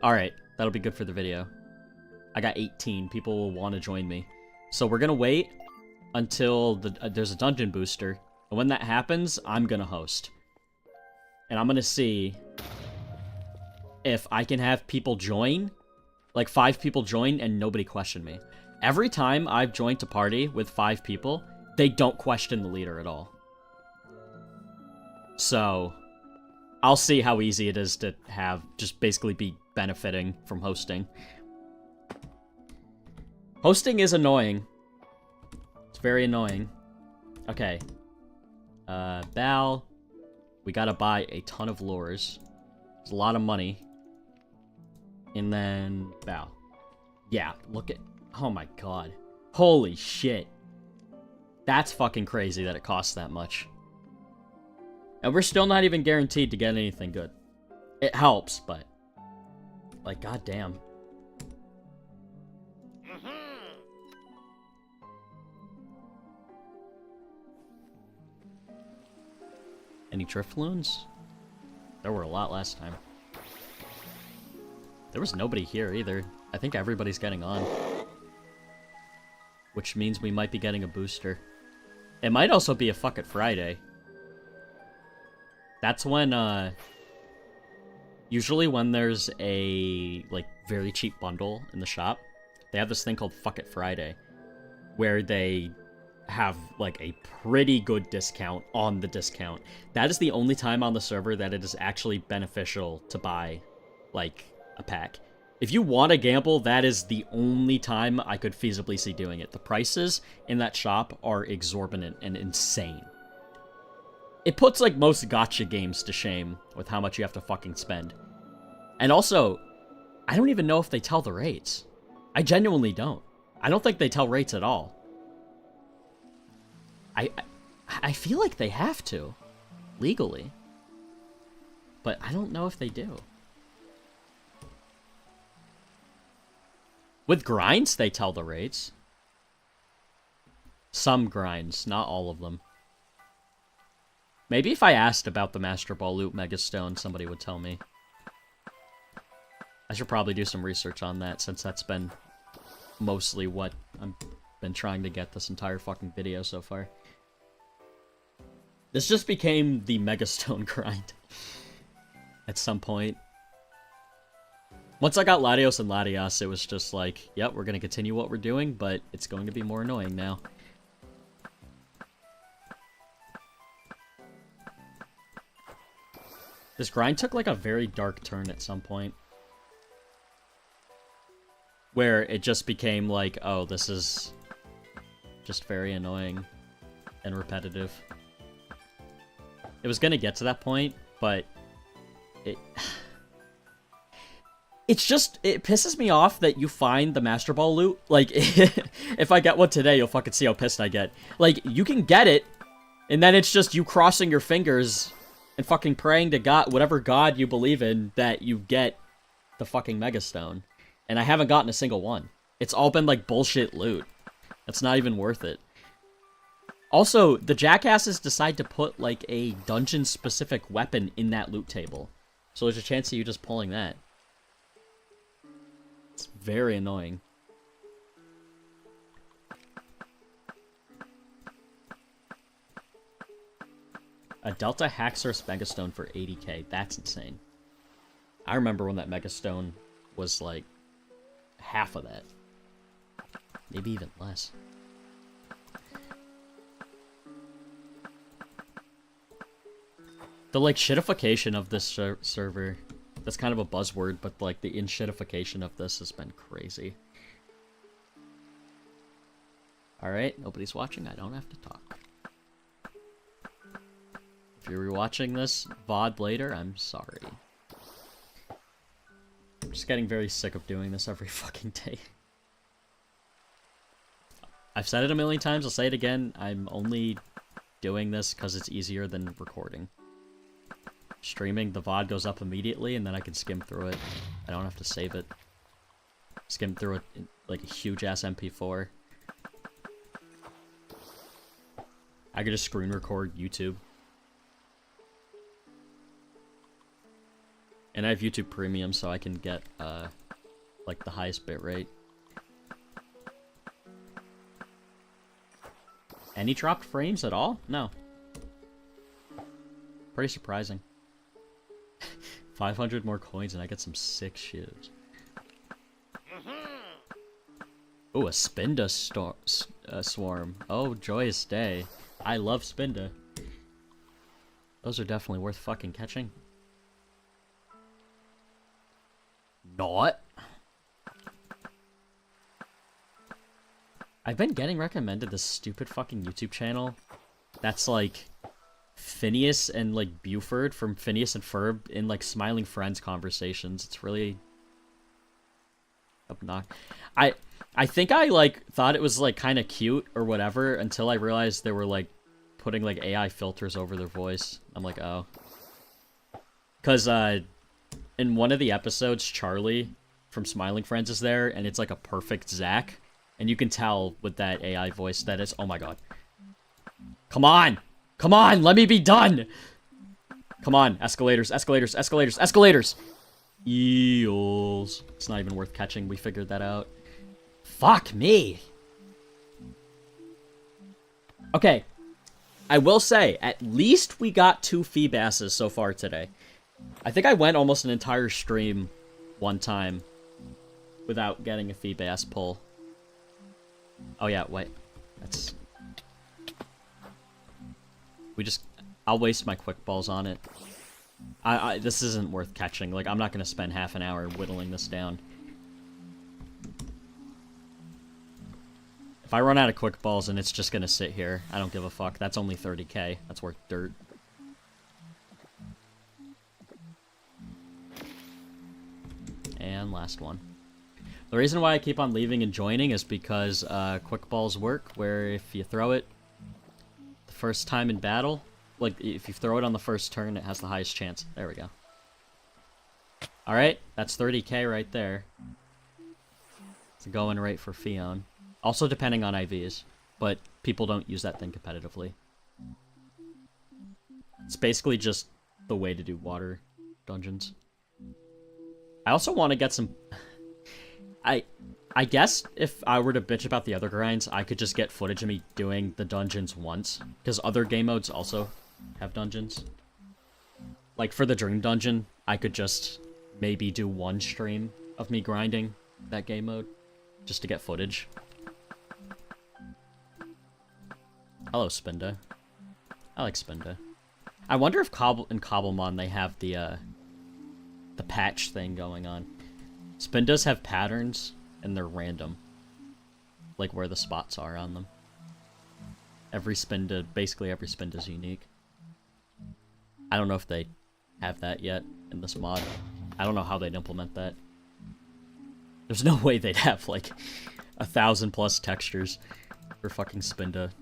Alright, that'll be good for the video. I got 18. People will want to join me. So we're gonna wait until there's a dungeon booster. And when that happens, I'm gonna host. And I'm gonna see if I can have people join, like 5 people join and nobody question me. Every time I've joined a party with 5 people, they don't question the leader at all. So, I'll see how easy it is to have, just basically be benefiting from hosting. Hosting is annoying. It's very annoying. Okay. Bal. We gotta buy a ton of lures. It's a lot of money. And then Bal. Yeah, look at... Oh my god. Holy shit. That's fucking crazy that it costs that much. And we're still not even guaranteed to get anything good. It helps, but... Like, goddamn. Any Drifloons? There were a lot last time. There was nobody here either. I think everybody's getting on. Which means we might be getting a booster. It might also be a Fuck It Friday. That's when, usually when there's a, like, very cheap bundle in the shop, they have this thing called Fuck It Friday, where they have, like, a pretty good discount on the discount. That is the only time on the server that it is actually beneficial to buy, like, a pack. If you want to gamble, that is the only time I could feasibly see doing it. The prices in that shop are exorbitant and insane. It puts, like, most gacha games to shame with how much you have to fucking spend. And also, I don't even know if they tell the rates. I genuinely don't. I don't think they tell rates at all. I feel like they have to, legally. But I don't know if they do. With grinds, they tell the rates. Some grinds, not all of them. Maybe if I asked about the Master Ball loot Megastone, somebody would tell me. I should probably do some research on that, since that's been mostly what I've been trying to get this entire fucking video so far. This just became the Megastone grind. At some point. Once I got Latios and Latias, it was just like, yep, we're gonna continue what we're doing, but it's going to be more annoying now. This grind took like a very dark turn at some point. Where it just became like, oh, this is just very annoying and repetitive. It was gonna get to that point, but it's just, it pisses me off that you find the Master Ball loot. Like, if I get one today, you'll fucking see how pissed I get. Like, you can get it, and then it's just you crossing your fingers and fucking praying to God, whatever God you believe in, that you get the fucking Megastone. And I haven't gotten a single one. It's all been, like, bullshit loot. That's not even worth it. Also, the jackasses decide to put, like, a dungeon-specific weapon in that loot table. So there's a chance of you just pulling that. It's very annoying. A Delta Haxorus Megastone for 80k. That's insane. I remember when that Megastone was, like, half of that. Maybe even less. The, like, shitification of this server, that's kind of a buzzword, but, like, the in-shitification of this has been crazy. Alright, nobody's watching, I don't have to talk. If you're rewatching this VOD later, I'm sorry. I'm just getting very sick of doing this every fucking day. I've said it a million times, I'll say it again, I'm only doing this because it's easier than recording. Streaming, the VOD goes up immediately, and then I can skim through it. I don't have to save it. Skim through it in, like, a huge-ass MP4. I could just screen record YouTube. And I have YouTube Premium, so I can get, like, the highest bitrate. Any dropped frames at all? No. Pretty surprising. 500 more coins and I get some sick shoes. Oh, a Spinda swarm. Oh, joyous day. I love Spinda. Those are definitely worth fucking catching. Not. I've been getting recommended this stupid fucking YouTube channel that's like Phineas and like Buford from Phineas and Ferb in like Smiling Friends conversations. It's really obnoxious. I think I like thought it was like kind of cute or whatever until I realized they were like putting like AI filters over their voice. I'm like, oh. Cause in one of the episodes, Charlie from Smiling Friends is there, and it's like a perfect Zach. And you can tell with that AI voice that it's, oh my god. Come on! Come on! Let me be done! Come on, escalators, escalators, escalators, escalators! Eels. It's not even worth catching, we figured that out. Fuck me! Okay. I will say, at least we got 2 fee basses so far today. I think I went almost an entire stream one time without getting a fee bass pull. Oh yeah, wait. That's... I'll waste my quick balls on it. This isn't worth catching. Like, I'm not gonna spend half an hour whittling this down. If I run out of quick balls and it's just gonna sit here, I don't give a fuck. That's only 30k. That's worth dirt. And last one. The reason why I keep on leaving and joining is because quick balls work, where if you throw it the first time in battle, like if you throw it on the first turn, it has the highest chance. There we go. Alright, that's 30k right there. It's a going rate for Fion. Also depending on IVs, but people don't use that thing competitively. It's basically just the way to do water dungeons. I also want to get some... I guess if I were to bitch about the other grinds, I could just get footage of me doing the dungeons once. Because other game modes also have dungeons. Like, for the Dream Dungeon, I could just maybe do one stream of me grinding that game mode. Just to get footage. Hello, Spinda. I like Spinda. I wonder if in Cobblemon they have the patch thing going on. Spindas have patterns, and they're random. Like where the spots are on them. Every Spinda, basically every Spinda is unique. I don't know if they have that yet in this mod. I don't know how they'd implement that. There's no way they'd have, like, 1,000+ textures for fucking Spinda.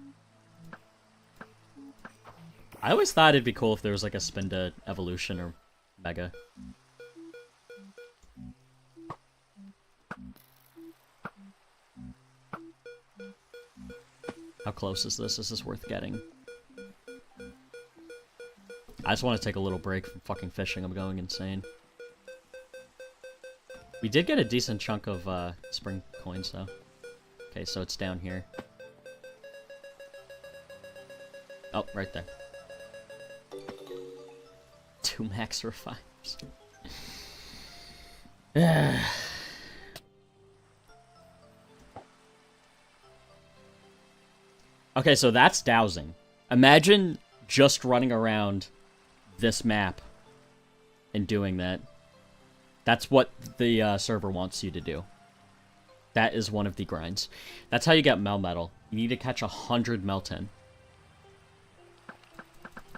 I always thought it'd be cool if there was, like, a Spinda evolution or mega. How close is this? Is this worth getting? I just want to take a little break from fucking fishing. I'm going insane. We did get a decent chunk of spring coins, though. Okay, so it's down here. Oh, right there. 2 max revives. Okay, so that's dowsing. Imagine just running around this map and doing that. That's what the server wants you to do. That is one of the grinds. That's how you get Melmetal. You need to catch 100 Melton.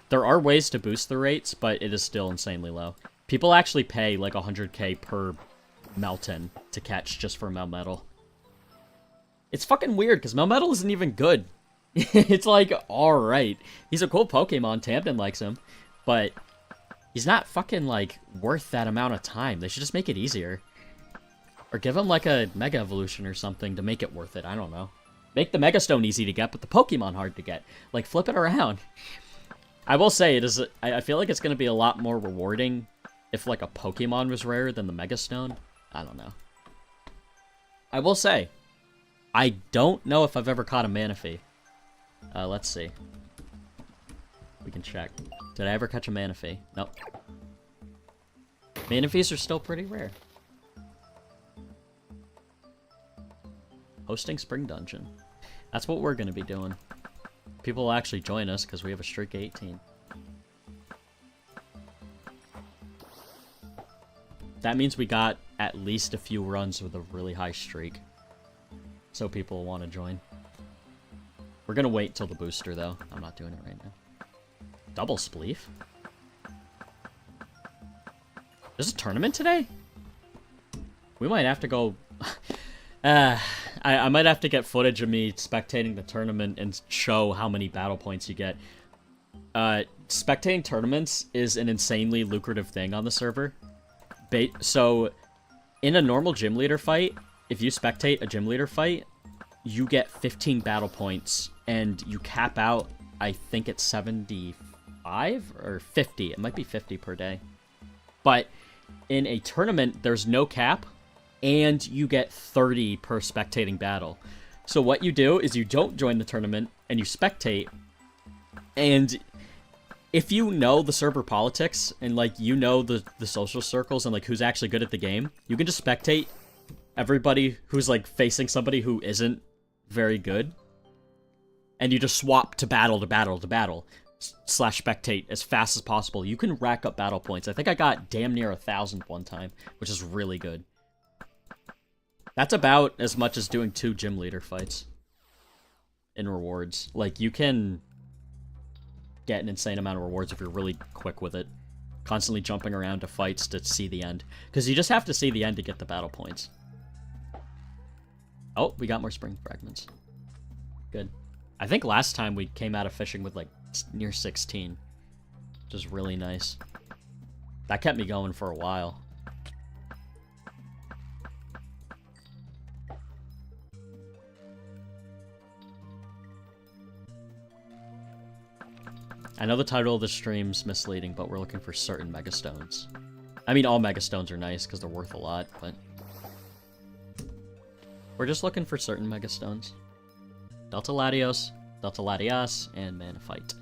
There are ways to boost the rates, but it is still insanely low. People actually pay like 100k per Melton to catch just for Melmetal. It's fucking weird, because Melmetal isn't even good. It's like, alright. He's a cool Pokemon, Tamden likes him, but he's not fucking, like, worth that amount of time. They should just make it easier. Or give him, like, a Mega Evolution or something to make it worth it. I don't know. Make the Megastone easy to get, but the Pokemon hard to get. Like, flip it around. I will say, it is. I feel like it's going to be a lot more rewarding if, like, a Pokemon was rarer than the Megastone. I don't know. I will say, I don't know if I've ever caught a Manaphy. Let's see. We can check. Did I ever catch a Manaphy? Nope. Manaphies are still pretty rare. Hosting Spring Dungeon. That's what we're gonna be doing. People will actually join us because we have a streak of 18. That means we got at least a few runs with a really high streak. So people will want to join. We're gonna wait till the booster though. I'm not doing it right now. Double spleef? There's a tournament today? We might have to go... I might have to get footage of me spectating the tournament and show how many battle points you get. Spectating tournaments is an insanely lucrative thing on the server. So, in a normal gym leader fight, if you spectate a gym leader fight, you get 15 battle points, and you cap out, I think it's 75 or 50. It might be 50 per day. But in a tournament, there's no cap, and you get 30 per spectating battle. So what you do is you don't join the tournament, and you spectate, and if you know the server politics, and, like, you know the social circles, and, like, who's actually good at the game, you can just spectate everybody who's, like, facing somebody who isn't very good, and you just swap to battle to battle to battle, slash spectate as fast as possible. You can rack up battle points. I think I got damn near 1,000 one time, which is really good. That's about as much as doing 2 gym leader fights in rewards. Like, you can get an insane amount of rewards if you're really quick with it. Constantly jumping around to fights to see the end. Because you just have to see the end to get the battle points. Oh, we got more spring fragments. Good. I think last time we came out of fishing with, like, near 16. Which is really nice. That kept me going for a while. I know the title of the stream's misleading, but we're looking for certain Megastones. I mean, all Megastones are nice because they're worth a lot, but we're just looking for certain Megastones. Delta Latios, Delta Latias, and Manaphyte.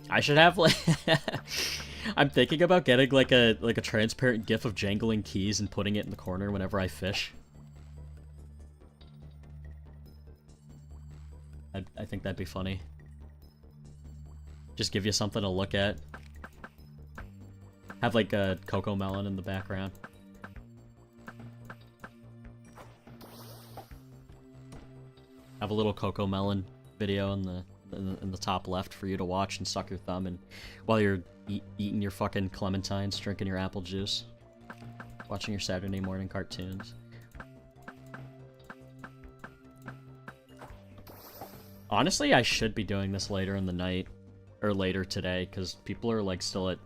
I should have, like... I'm thinking about getting, like a transparent gif of jangling keys and putting it in the corner whenever I fish. I think that'd be funny. Just give you something to look at. Have, like, a Cobblemon in the background. Have a little Cobblemon video in the top left for you to watch and suck your thumb and while you're eating your fucking clementines, drinking your apple juice, watching your Saturday morning cartoons. Honestly, I should be doing this later in the night, or later today, because people are, like, still at...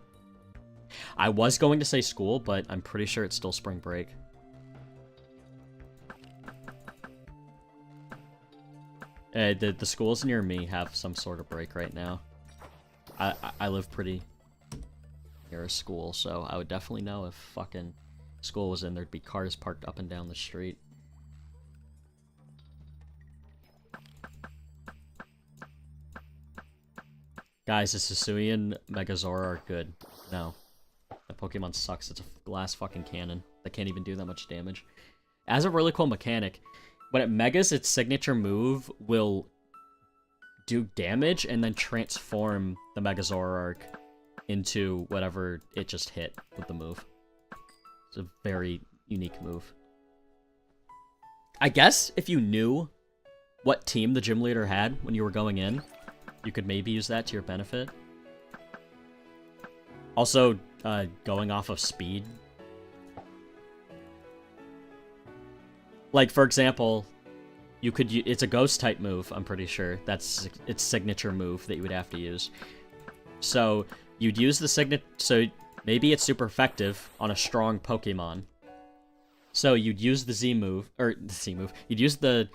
I was going to say school, but I'm pretty sure it's still spring break. The schools near me have some sort of break right now. I live pretty near a school, so I would definitely know if fucking school was in. There'd be cars parked up and down the street. Guys, is Hisuian Megazord good? No. That Pokemon sucks. It's a glass fucking cannon that can't even do that much damage. It has a really cool mechanic. When it megas, its signature move will do damage and then transform the Megazord into whatever it just hit with the move. It's a very unique move. I guess if you knew what team the gym leader had when you were going in, you could maybe use that to your benefit. Also, going off of speed. Like, for example, you could it's a ghost type move, I'm pretty sure. That's its signature move that you would have to use. So, you'd use the signature... So, maybe it's super effective on a strong Pokemon. So, you'd use the Z move... Or, the Z move. You'd use the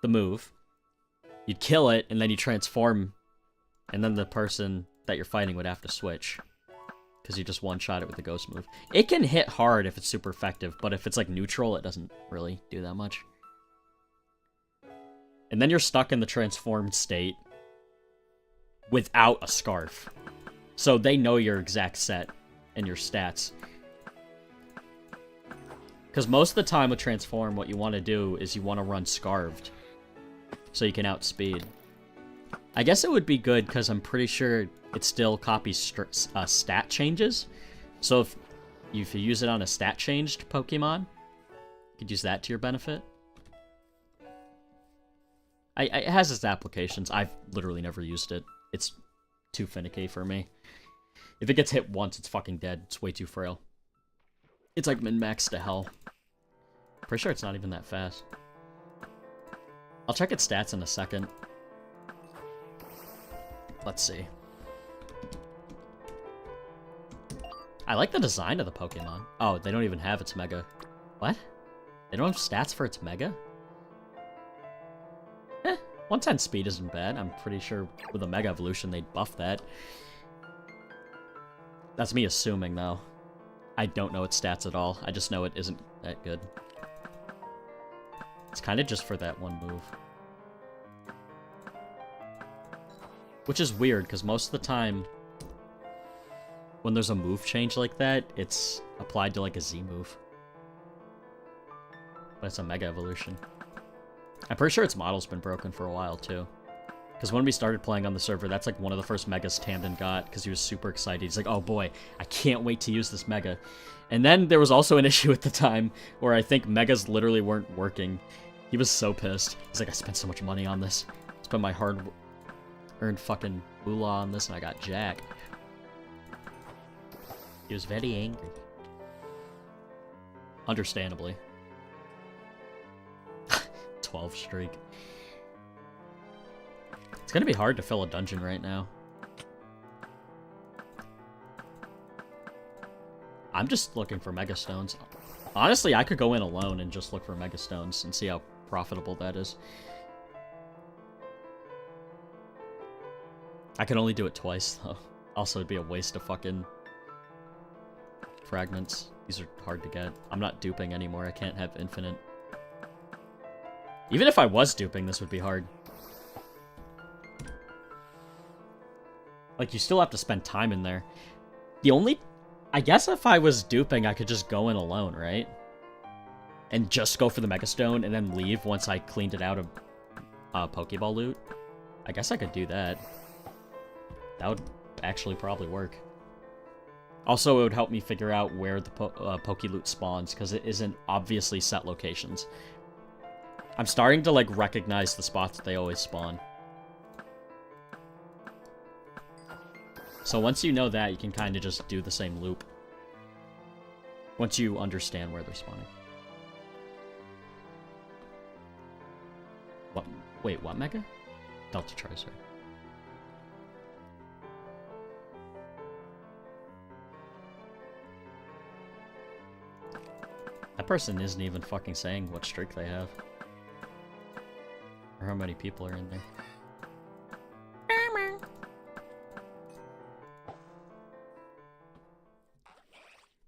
move. You'd kill it, and then you transform... And then the person that you're fighting would have to switch. because you just one-shot it with the ghost move. It can hit hard if it's super effective, but if it's like neutral, it doesn't really do that much. And then you're stuck in the transformed state without a scarf. So they know your exact set and your stats. Because most of the time with transform, what you want to do is you want to run scarved, so you can outspeed. I guess it would be good because I'm pretty sure it still copies stat changes. So if you use it on a stat changed Pokemon, you could use that to your benefit. It has its applications. I've literally never used it. It's too finicky for me. If it gets hit once, it's fucking dead. It's way too frail. It's like min-max to hell. Pretty sure it's not even that fast. I'll check its stats in a second. Let's see. I like the design of the Pokemon. Oh, they don't even have its Mega. What? They don't have stats for its Mega? 110 speed isn't bad. I'm pretty sure with a Mega Evolution they'd buff that. That's me assuming, though. I don't know its stats at all. I just know it isn't that good. It's kind of just for that one move. Which is weird, because most of the time, when there's a move change like that, it's applied to like a Z move. But it's a Mega Evolution. I'm pretty sure its model's been broken for a while, too. Because when we started playing on the server, that's like one of the first Megas Tamden got, because he was super excited. He's like, oh boy, I can't wait to use this Mega. And then there was also an issue at the time where I think Megas literally weren't working. He was so pissed. He's like, I spent so much money on this. I spent my hard-earned fucking moolah on this, and I got jacked. He was very angry. Understandably. 12 streak. It's gonna be hard to fill a dungeon right now. I'm just looking for Megastones. Honestly, I could go in alone and just look for Megastones and see how profitable that is. I could only do it twice, though. Also, it'd be a waste of fucking fragments. These are hard to get. I'm not duping anymore. I can't have infinite. Even if I was duping, this would be hard. Like, you still have to spend time in there. The only... I guess if I was duping, I could just go in alone, right? And just go for the Megastone and then leave once I cleaned it out of Pokeball loot. I guess I could do that. That would actually probably work. Also, it would help me figure out where the Pokeloot spawns, because it isn't obviously set locations. I'm starting to, like, recognize the spots that they always spawn. So once you know that, you can kind of just do the same loop. Once you understand where they're spawning. What? Wait, what Mega? Delta Charizard. That person isn't even fucking saying what streak they have. Or how many people are in there.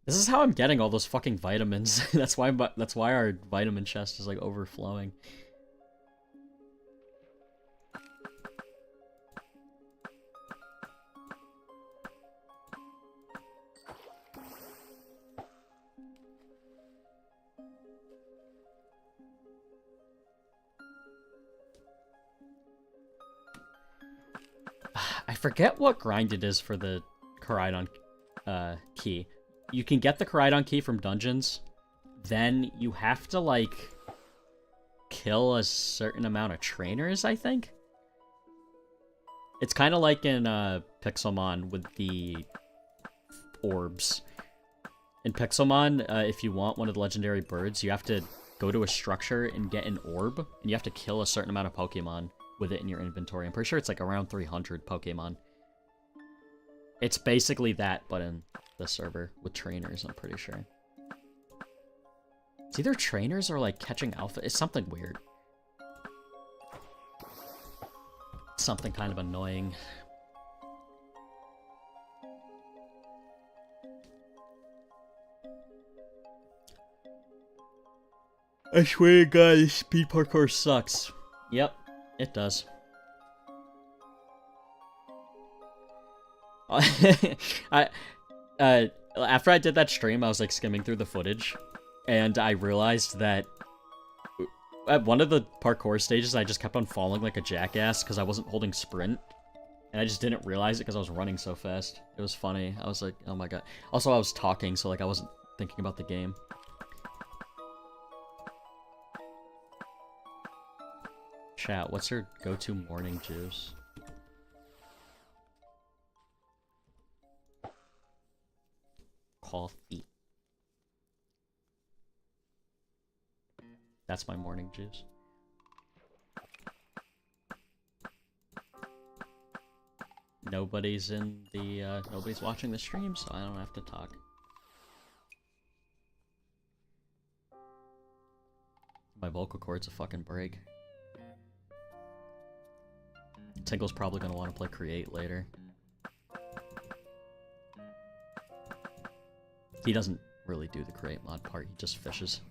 This is how I'm getting all those fucking vitamins. That's why our vitamin chest is like overflowing. I forget what grind it is for the Koraidon key. You can get the Koraidon key from dungeons, then you have to, like, kill a certain amount of trainers, I think? It's kind of like in Pixelmon with the orbs. In Pixelmon, if you want one of the legendary birds, you have to go to a structure and get an orb, and you have to kill a certain amount of Pokemon with it in your inventory. I'm pretty sure it's like around 300 Pokemon. It's basically that, but in the server with trainers, I'm pretty sure. It's either trainers or like catching alpha. It's something weird. Something kind of annoying. I swear to God, this speed parkour sucks. Yep, it does. After I did that stream, I was like skimming through the footage, and I realized that at one of the parkour stages, I just kept on falling like a jackass because I wasn't holding sprint, and I just didn't realize it because I was running so fast. It was funny. I was like, oh my god. Also, I was talking, so like I wasn't thinking about the game. Chat, what's your go-to morning juice? Coffee. That's my morning juice. Nobody's nobody's watching the stream, so I don't have to talk. My vocal cords a fucking break. Tinkle's probably gonna want to play Create later. He doesn't really do the Create mod part, he just fishes.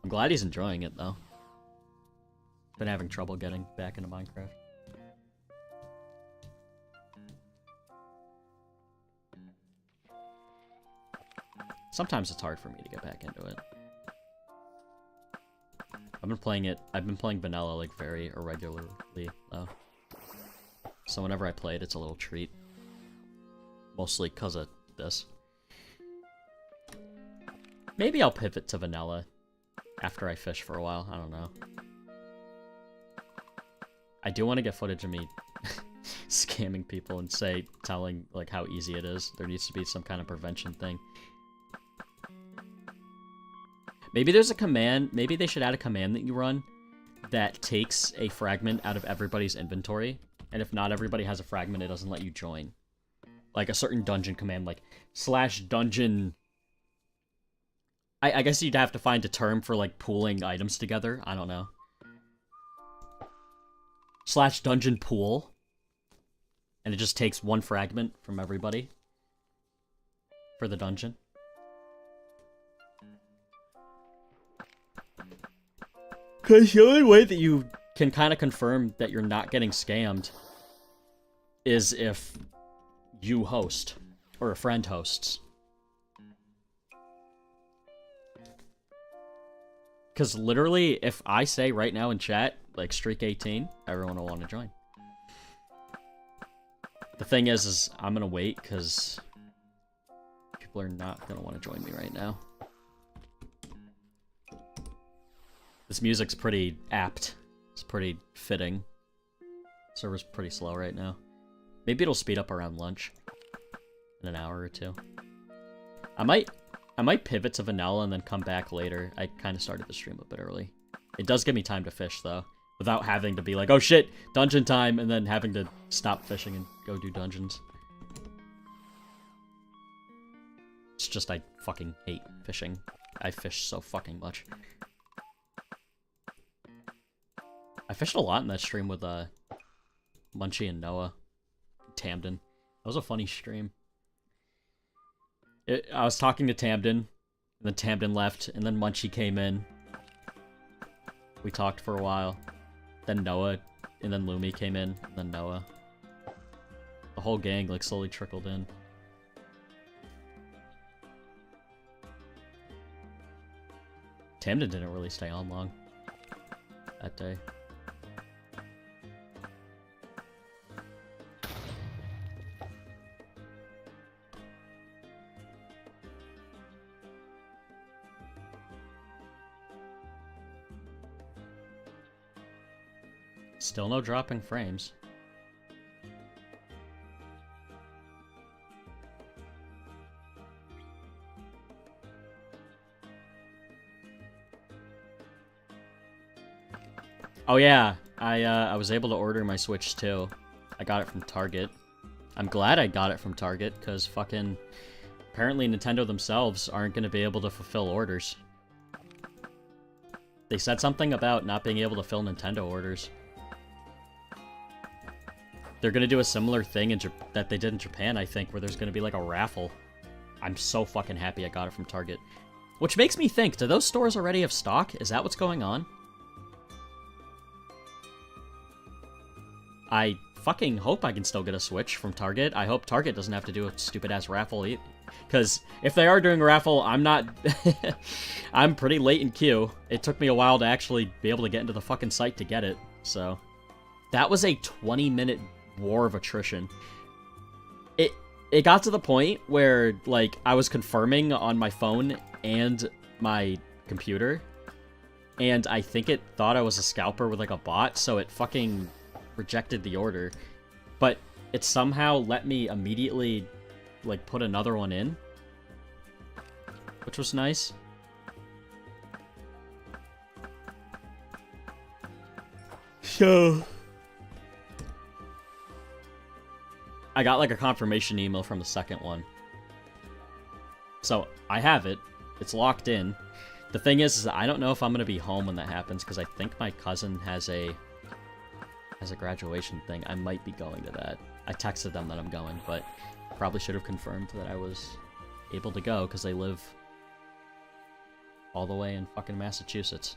I'm glad he's enjoying it, though. Been having trouble getting back into Minecraft. Sometimes it's hard for me to get back into it. I've been playing vanilla, like, very irregularly, though. So whenever I play it, it's a little treat. Mostly because of this. Maybe I'll pivot to vanilla after I fish for a while, I don't know. I do want to get footage of me scamming people and telling, like, how easy it is. There needs to be some kind of prevention thing. Maybe there's a command, maybe they should add a command that you run that takes a fragment out of everybody's inventory, and if not everybody has a fragment, it doesn't let you join. Like a certain dungeon command, like /dungeon... I guess you'd have to find a term for, like, pooling items together. I don't know. /dungeon pool. And it just takes one fragment from everybody for the dungeon. Because the only way that you can kind of confirm that you're not getting scammed is if you host, or a friend hosts. Because literally, if I say right now in chat, like, streak 18, everyone will want to join. The thing is I'm going to wait, because people are not going to want to join me right now. This music's pretty apt. It's pretty fitting. Server's pretty slow right now. Maybe it'll speed up around lunch. In an hour or two. I might pivot to vanilla and then come back later. I kind of started the stream a bit early. It does give me time to fish, though. Without having to be like, oh shit, dungeon time, and then having to stop fishing and go do dungeons. It's just I fucking hate fishing. I fish so fucking much. I fished a lot in that stream with Munchie and Noah. Tamden. That was a funny stream. I was talking to Tamden, and then Tamden left, and then Munchie came in. We talked for a while. Then Noah, and then Lumi came in, and then Noah. The whole gang, like, slowly trickled in. Tamden didn't really stay on long that day. Still no dropping frames. Oh yeah, I was able to order my Switch too. I got it from Target. I'm glad I got it from Target, because fucking... apparently Nintendo themselves aren't going to be able to fulfill orders. They said something about not being able to fill Nintendo orders. They're gonna do a similar thing that they did in Japan, I think, where there's gonna be like a raffle. I'm so fucking happy I got it from Target. Which makes me think, do those stores already have stock? Is that what's going on? I fucking hope I can still get a Switch from Target. I hope Target doesn't have to do a stupid-ass raffle. Because if they are doing a raffle, I'm not... I'm pretty late in queue. It took me a while to actually be able to get into the fucking site to get it, so... That was a 20-minute war of attrition. It got to the point where, like, I was confirming on my phone and my computer, and I think it thought I was a scalper with, like, a bot, so it fucking rejected the order. But it somehow let me immediately, like, put another one in, which was nice. So... I got, like, a confirmation email from the second one. So, I have it. It's locked in. The thing is I don't know if I'm going to be home when that happens, because I think my cousin has a graduation thing. I might be going to that. I texted them that I'm going, but probably should have confirmed that I was able to go, because they live all the way in fucking Massachusetts.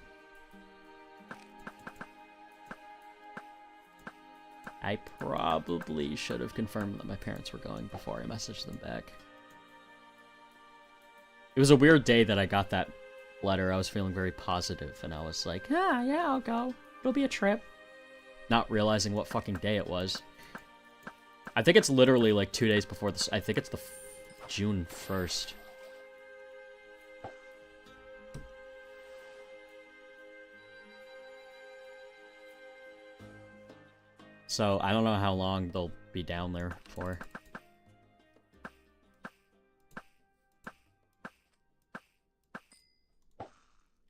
I probably should have confirmed that my parents were going before I messaged them back. It was a weird day that I got that letter. I was feeling very positive, and I was like, yeah, I'll go. It'll be a trip. Not realizing what fucking day it was. I think it's literally like 2 days before this. I think it's the June 1st. So, I don't know how long they'll be down there for.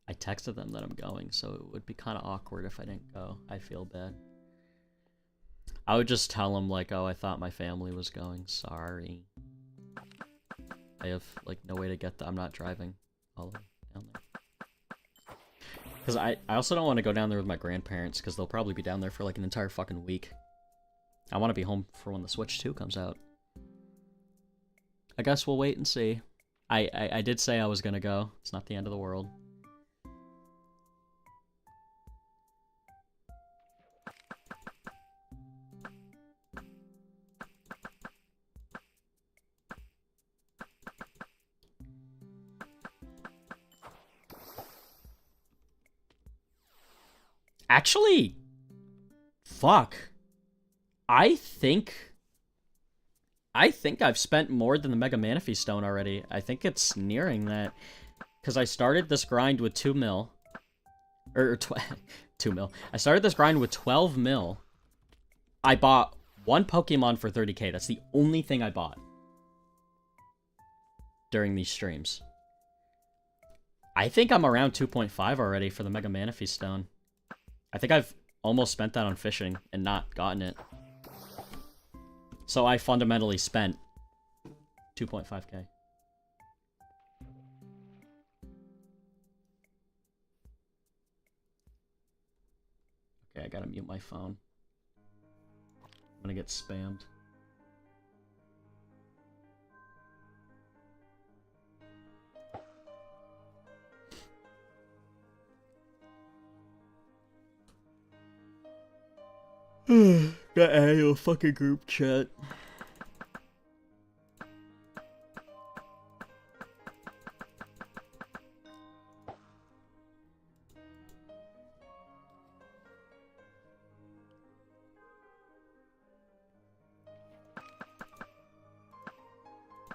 I texted them that I'm going, so it would be kind of awkward if I didn't go. I feel bad. I would just tell them, like, oh, I thought my family was going. Sorry. I have, like, no way to get there. I'm not driving all the way down there. Because I also don't want to go down there with my grandparents, because they'll probably be down there for, like, an entire fucking week. I want to be home for when the Switch 2 comes out. I guess we'll wait and see. I did say I was going to go. It's not the end of the world. Actually, fuck. I think I've spent more than the Mega Manaphy Stone already. I think it's nearing that. Because I started this grind with 2 mil. Or 2 mil. I started this grind with 12 mil. I bought 1 Pokemon for 30k. That's the only thing I bought during these streams. I think I'm around 2.5 already for the Mega Manaphy Stone. I think I've almost spent that on fishing and not gotten it. So I fundamentally spent 2.5k. Okay, I gotta mute my phone. I'm gonna get spammed. Got a fucking group chat.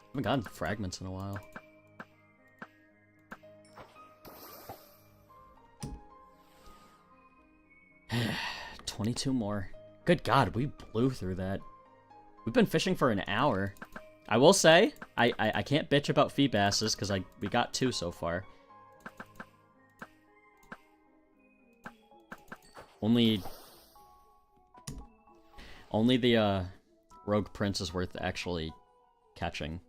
I haven't gotten fragments in a while. $22 more. Good God, we blew through that. We've been fishing for an hour. I will say, I can't bitch about fee basses because we got 2 so far. Only the Rogue Prince is worth actually catching.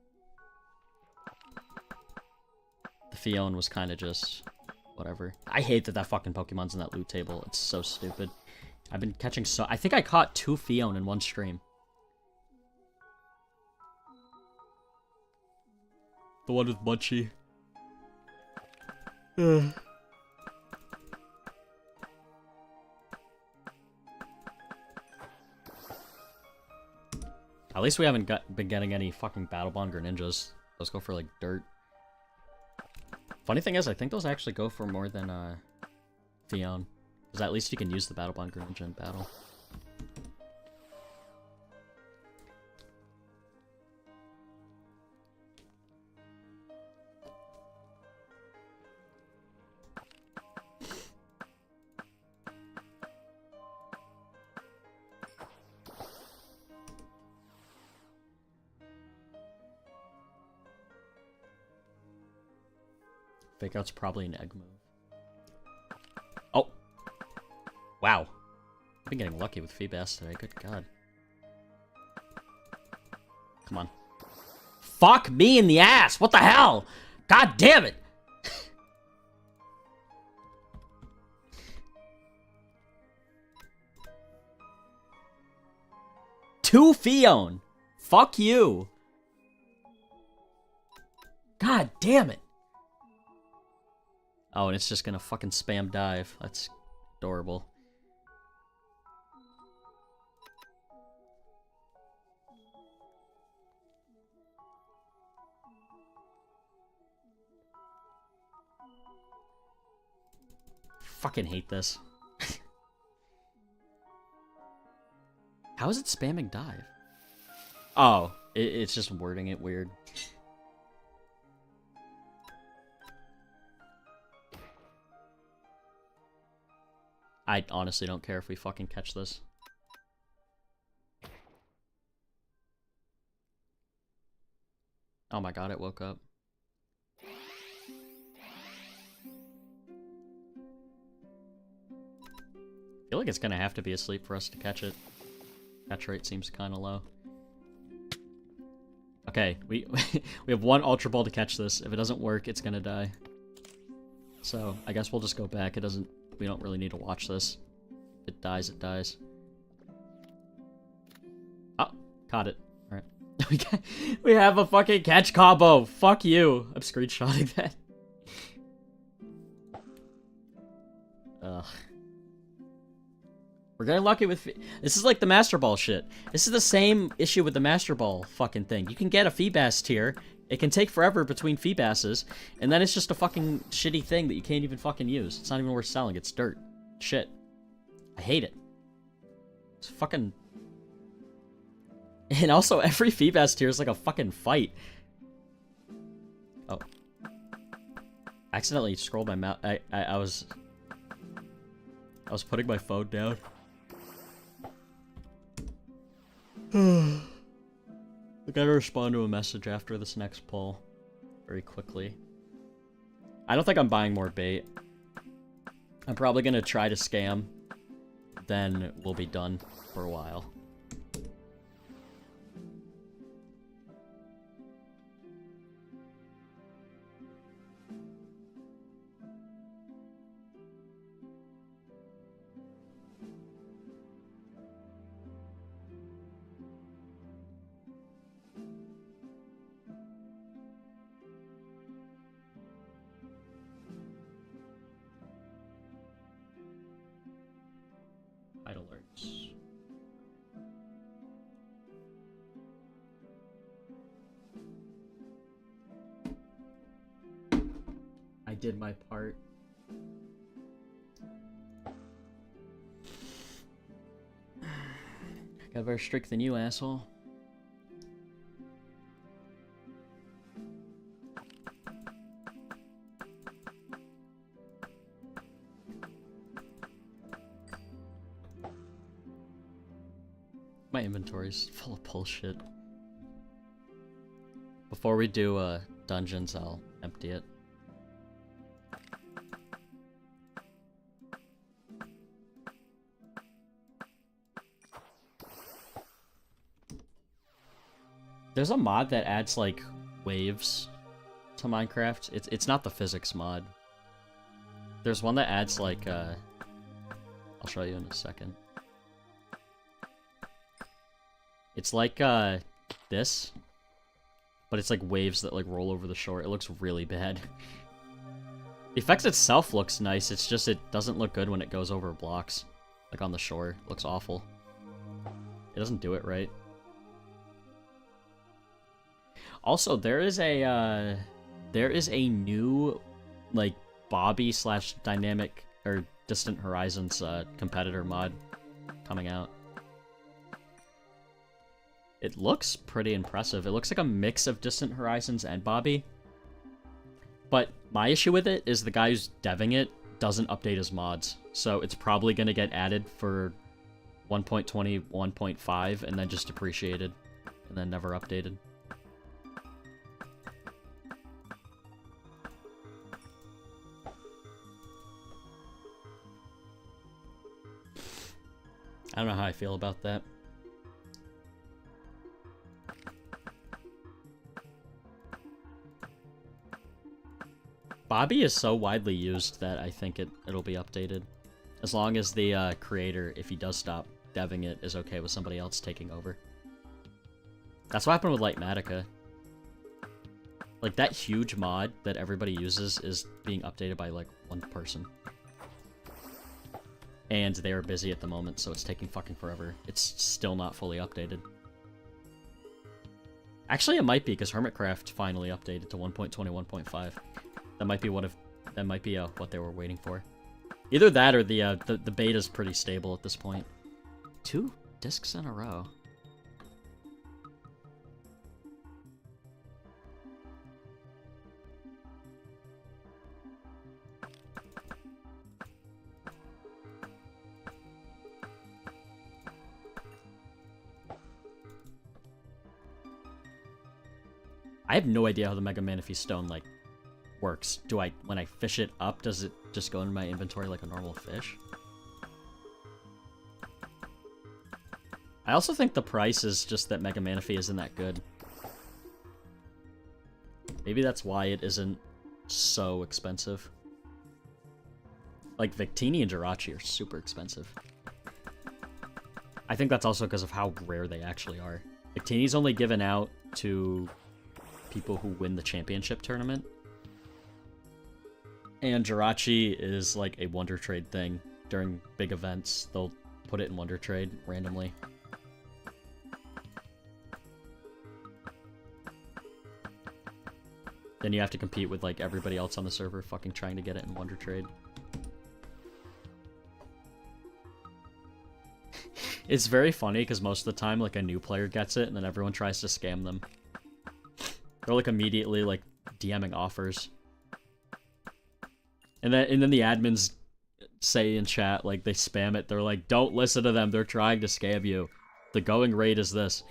The Fion was kind of just whatever. I hate that fucking Pokemon's in that loot table. It's so stupid. I've been catching I think I caught 2 Fion in one stream. The one with Munchie. At least we haven't been getting any fucking Battle Bond or ninjas. Those go for, like, dirt. Funny thing is, I think those actually go for more than, Theon. Because at least you can use the Battle Bond Greninja in battle. Fake out's probably an egg move. Oh! Wow. I've been getting lucky with Feebas today, good god. Come on. Fuck me in the ass! What the hell? God damn it! Two Fion! Fuck you! God damn it! Oh, and it's just gonna fucking spam dive. That's adorable. Fucking hate this. How is it spamming dive? Oh, it's just wording it weird. I honestly don't care if we fucking catch this. Oh my god, it woke up. I feel like it's gonna have to be asleep for us to catch it. Catch rate seems kind of low. Okay, we we have one Ultra Ball to catch this. If it doesn't work, it's gonna die. So, I guess we'll just go back. We don't really need to watch this. If it dies, it dies. Oh, caught it. Alright. We have a fucking catch combo! Fuck you! I'm screenshotting that. Ugh. We're getting lucky with... This is like the Master Ball shit. This is the same issue with the Master Ball fucking thing. You can get a Feebas tier. It can take forever between Feebases, and then it's just a fucking shitty thing that you can't even fucking use. It's not even worth selling. It's dirt. Shit. I hate it. It's fucking... And also, every Feebas tier is like a fucking fight. Oh. I accidentally scrolled my mouse. I was putting my phone down. I gotta respond to a message after this next poll. Very quickly. I don't think I'm buying more bait. I'm probably gonna try to scam. Then we'll be done for a while. Alerts. I did my part. Got a better streak than you, asshole. My inventory's full of bullshit. Before we do dungeons, I'll empty it. There's a mod that adds like waves to Minecraft. It's not the physics mod. There's one that adds like I'll show you in a second. It's like this, but it's like waves that like roll over the shore. It looks really bad. The effects itself looks nice, it's just it doesn't look good when it goes over blocks. Like on the shore. It looks awful. It doesn't do it right. Also, there is a new, like, Bobby / Dynamic, or Distant Horizons competitor mod coming out. It looks pretty impressive. It looks like a mix of Distant Horizons and Bobby. But my issue with it is the guy who's deving it doesn't update his mods. So it's probably going to get added for 1.20, 1.5, and then just depreciated. And then never updated. I don't know how I feel about that. Bobby is so widely used that I think it'll be updated. As long as the creator, if he does stop deving it, is okay with somebody else taking over. That's what happened with Lightmatica. Like, that huge mod that everybody uses is being updated by, like, one person. And they are busy at the moment, so it's taking fucking forever. It's still not fully updated. Actually, it might be, because Hermitcraft finally updated to 1.20, 1.5. That might be what they were waiting for. Either that or the beta's pretty stable at this point. 2 discs in a row. I have no idea how the Mega Manaphy Stone, like, works. When I fish it up, does it just go into my inventory like a normal fish? I also think the price is just that Mega Manaphy isn't that good. Maybe that's why it isn't so expensive. Like, Victini and Jirachi are super expensive. I think that's also because of how rare they actually are. Victini's only given out to people who win the championship tournament. And Jirachi is like a Wonder Trade thing. During big events, they'll put it in Wonder Trade randomly. Then you have to compete with like everybody else on the server fucking trying to get it in Wonder Trade. It's very funny because most of the time like a new player gets it and then everyone tries to scam them. They're like immediately like DMing offers. And then the admins say in chat, like they spam it, they're like, don't listen to them, they're trying to scam you. The going rate is this.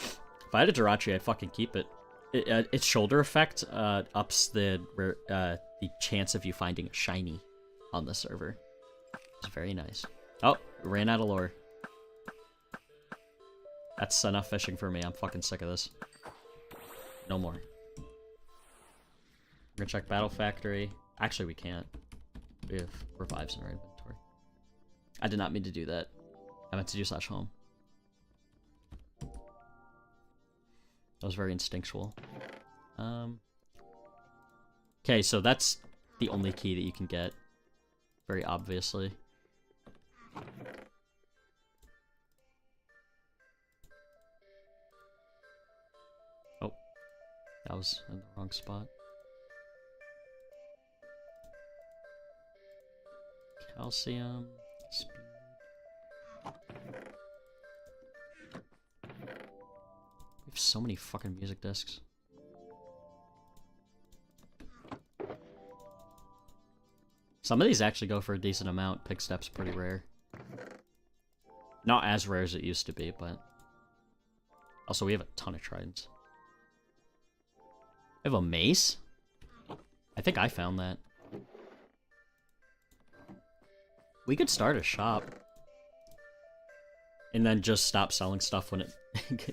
If I had a Jirachi, I'd fucking keep it. Its shoulder effect ups the chance of you finding a shiny on the server. It's very nice. Oh, ran out of lore. That's enough fishing for me. I'm fucking sick of this. No more. We're gonna check Battle Factory. Actually, we can't. We have revives in our inventory. I did not mean to do that. I meant to do /home. That was very instinctual. Okay, so that's the only key that you can get. Very obviously. Oh. That was in the wrong spot. Calcium. Speed. We have so many fucking music discs. Some of these actually go for a decent amount. Pick Step's pretty rare. Not as rare as it used to be, but... Also, we have a ton of tridents. We have a mace? I think I found that. We could start a shop. And then just stop selling stuff when it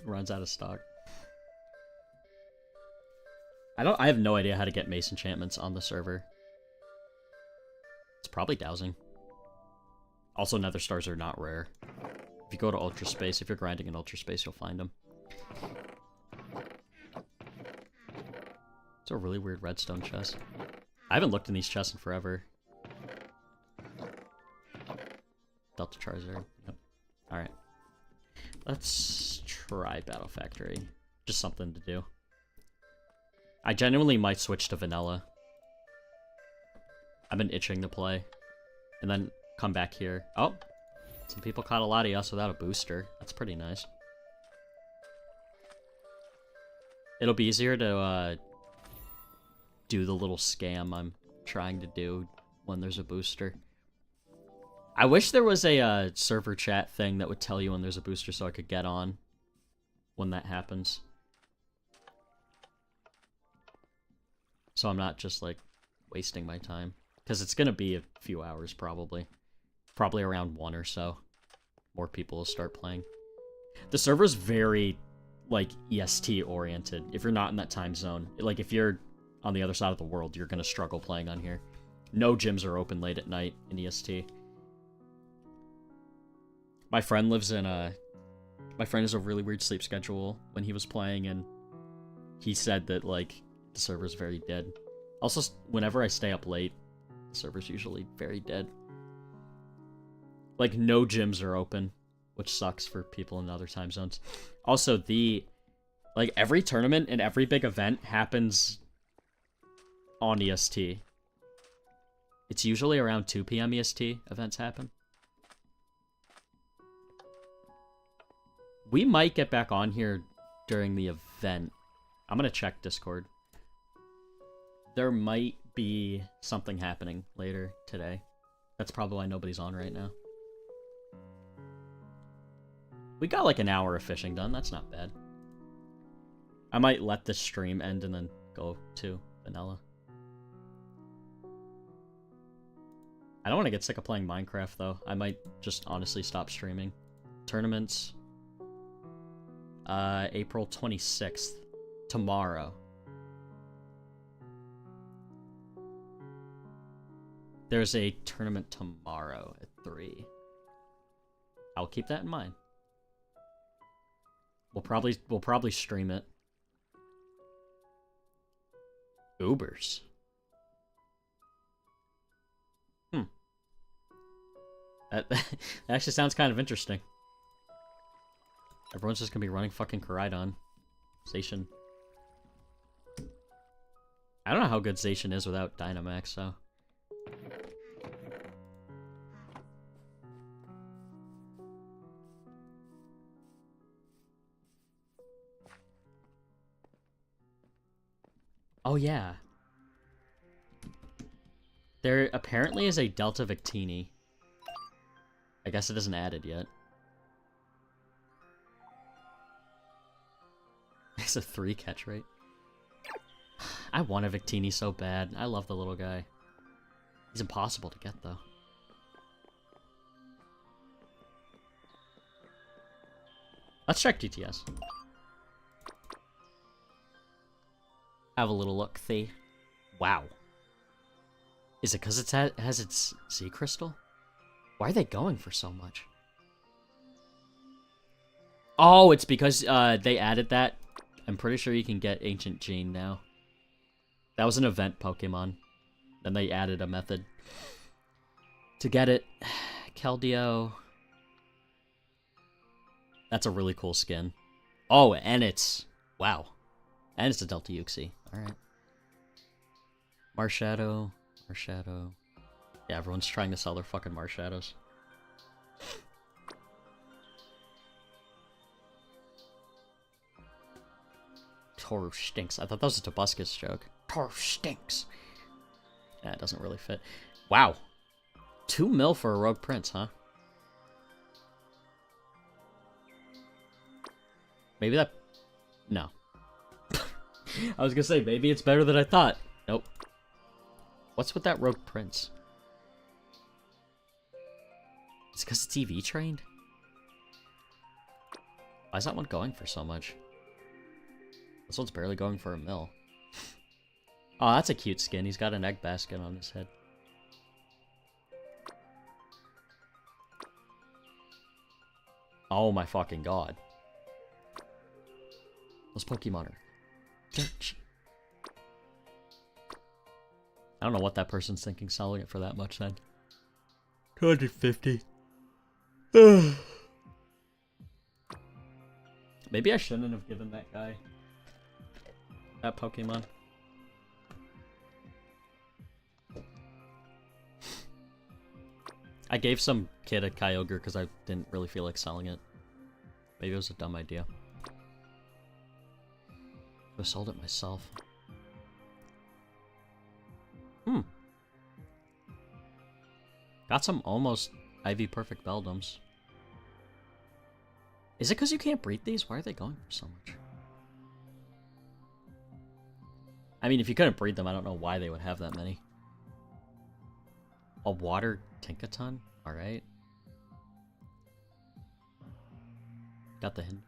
runs out of stock. I have no idea how to get mace enchantments on the server. It's probably dowsing. Also, nether stars are not rare. If you go to Ultra Space, if you're grinding in Ultra Space, you'll find them. It's a really weird redstone chest. I haven't looked in these chests in forever. Delta Charizard. Yep. Alright. Let's try Battle Factory. Just something to do. I genuinely might switch to vanilla. I've been itching to play. And then come back here. Oh! Some people caught a lot of us without a booster. That's pretty nice. It'll be easier to do the little scam I'm trying to do when there's a booster. I wish there was a server chat thing that would tell you when there's a booster so I could get on when that happens. So I'm not just, like, wasting my time. Because it's going to be a few hours, probably. Probably around 1 or so. More people will start playing. The server's very, like, EST-oriented. If you're not in that time zone. Like, if you're on the other side of the world, you're going to struggle playing on here. No gyms are open late at night in EST. My friend lives in a... My friend has a really weird sleep schedule when he was playing, and he said that, like, the server's very dead. Also, whenever I stay up late, the server's usually very dead. Like, no gyms are open, which sucks for people in other time zones. Also, like, every tournament and every big event happens on EST. It's usually around 2 PM EST events happen. We might get back on here during the event. I'm gonna check Discord. There might be something happening later today. That's probably why nobody's on right now. We got like an hour of fishing done. That's not bad. I might let this stream end and then go to vanilla. I don't want to get sick of playing Minecraft, though. I might just honestly stop streaming. Tournaments. April 26th. Tomorrow. There's a tournament tomorrow at 3. I'll keep that in mind. We'll probably stream it. Ubers. That actually sounds kind of interesting. Everyone's just gonna be running fucking Koraidon. Zacian. I don't know how good Zacian is without Dynamax, so... Oh, yeah. There apparently is a Delta Victini. I guess it isn't added yet. It's a 3 catch rate. I want a Victini so bad. I love the little guy. He's impossible to get, though. Let's check DTS. Have a little look, see. Wow. Is it because it has its sea crystal? Why are they going for so much? Oh, it's because they added that. I'm pretty sure you can get Ancient Gene now. That was an event Pokemon. Then they added a method to get it. Keldeo. That's a really cool skin. Oh, and it's... Wow. And it's a Delta Uxie. Alright. Marshadow. Marshadow. Yeah, everyone's trying to sell their fucking Marshadows. Toru stinks. I thought that was a Tobuscus joke. Toru stinks. Yeah, it doesn't really fit. Wow. 2 mil for a Rogue Prince, huh? Maybe that... No. I was gonna say, maybe it's better than I thought. Nope. What's with that Rogue Prince? It's because it's EV trained? Why is that one going for so much? This one's barely going for a mil. Oh, that's a cute skin. He's got an egg basket on his head. Oh my fucking god. Those Pokemon are... I don't know what that person's thinking selling it for that much then. 250. Maybe I shouldn't have given that guy that Pokemon. I gave some kid a Kyogre because I didn't really feel like selling it. Maybe it was a dumb idea. I sold it myself. Got some almost IV Perfect Beldums. Is it because you can't breed these? Why are they going for so much? I mean, if you couldn't breed them, I don't know why they would have that many. A water Tinkaton? Alright. Got the hint.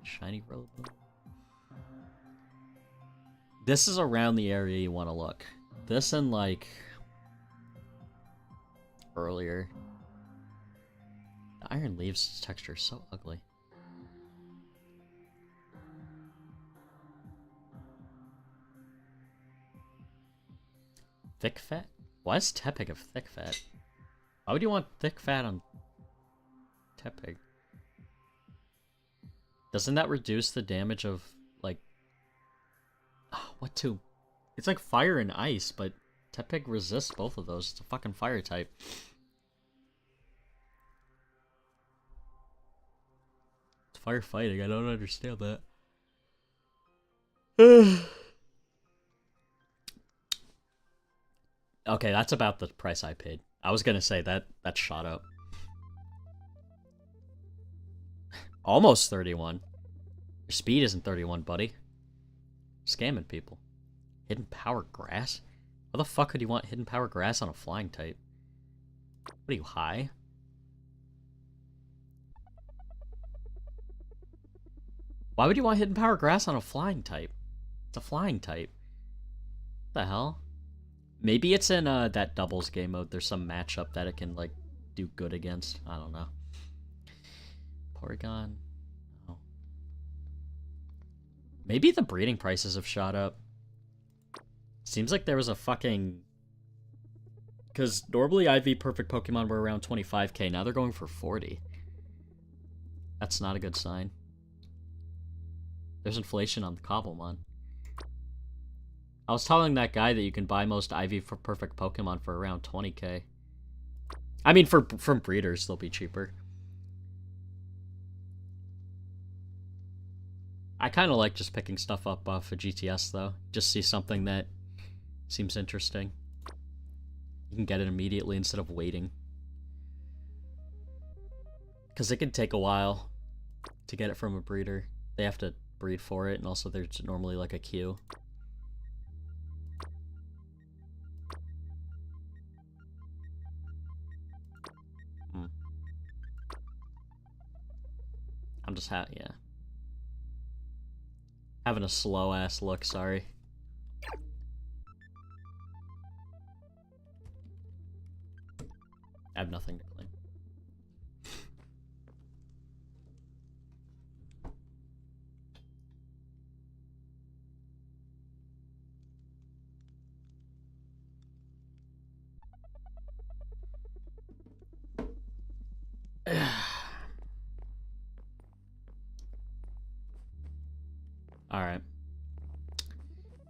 Shiny Rillaboom. This is around the area you want to look. This and, like, earlier. The Iron Leaves texture is so ugly. Thick fat? Why is Tepig of thick fat? Why would you want thick fat on Tepig? Doesn't that reduce the damage of, like... Oh, what two? It's like fire and ice, but Tepig resists both of those. It's a fucking fire type. It's firefighting. I don't understand that. Okay, that's about the price I paid. I was gonna say that shot up. Almost 31. Your speed isn't 31, buddy. Scamming people. Hidden Power Grass? Why the fuck would you want Hidden Power Grass on a flying type? What are you, high? Why would you want Hidden Power Grass on a flying type? It's a flying type. What the hell? Maybe it's in that doubles game mode. There's some matchup that it can, like, do good against. I don't know. Porygon? No. Maybe the breeding prices have shot up. Seems like there was a fucking... Because normally IV Perfect Pokemon were around 25k. Now they're going for 40. That's not a good sign. There's inflation on the Cobblemon. I was telling that guy that you can buy most IV for Perfect Pokemon for around 20k. I mean, from breeders, they'll be cheaper. I kind of like just picking stuff up off of GTS, though. Just see something that seems interesting. You can get it immediately instead of waiting. Because it can take a while to get it from a breeder. They have to breed for it, and also there's normally like a queue. I'm just yeah. Having a slow ass look, sorry. I have nothing to claim. Alright.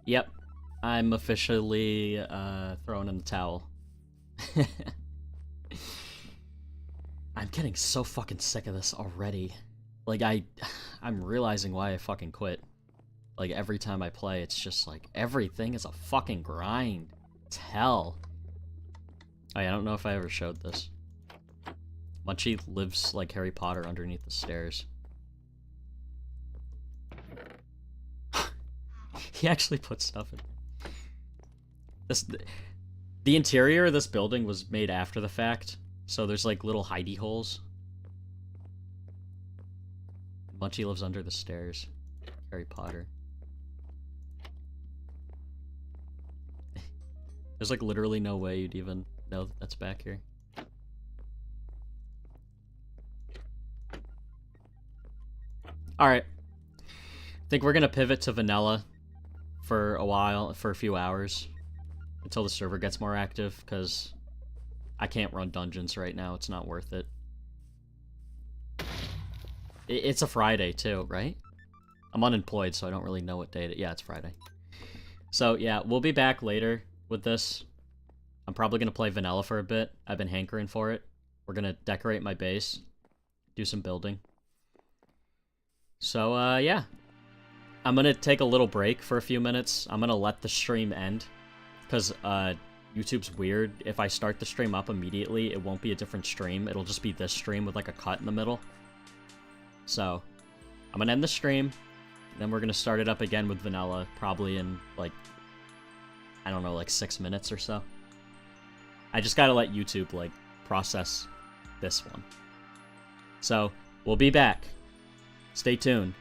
Yep. I'm officially throwing in the towel. I'm getting so fucking sick of this already. Like, I'm realizing why I fucking quit. Like, every time I play, it's just like, everything is a fucking grind. It's hell. Oh yeah, I don't know if I ever showed this. Munchie lives like Harry Potter underneath the stairs. He actually put stuff in. The interior of this building was made after the fact, so there's like little hidey holes. Munchie lives under the stairs. Harry Potter. There's like literally no way you'd even know that that's back here. Alright. I think we're gonna pivot to vanilla for a while, for a few hours. until the server gets more active, because I can't run dungeons right now. It's not worth it. It's a Friday, too, right? I'm unemployed, so I don't really know what day yeah, it's Friday. So, yeah, we'll be back later with this. I'm probably going to play vanilla for a bit. I've been hankering for it. We're going to decorate my base, do some building. So, yeah. I'm going to take a little break for a few minutes. I'm going to let the stream end, because YouTube's weird. If I start the stream up immediately, it won't be a different stream. It'll just be this stream with, like, a cut in the middle. So, I'm going to end the stream, then we're going to start it up again with vanilla, probably in, like, I don't know, like 6 minutes or so. I just gotta let YouTube, like, process this one. So, we'll be back. Stay tuned.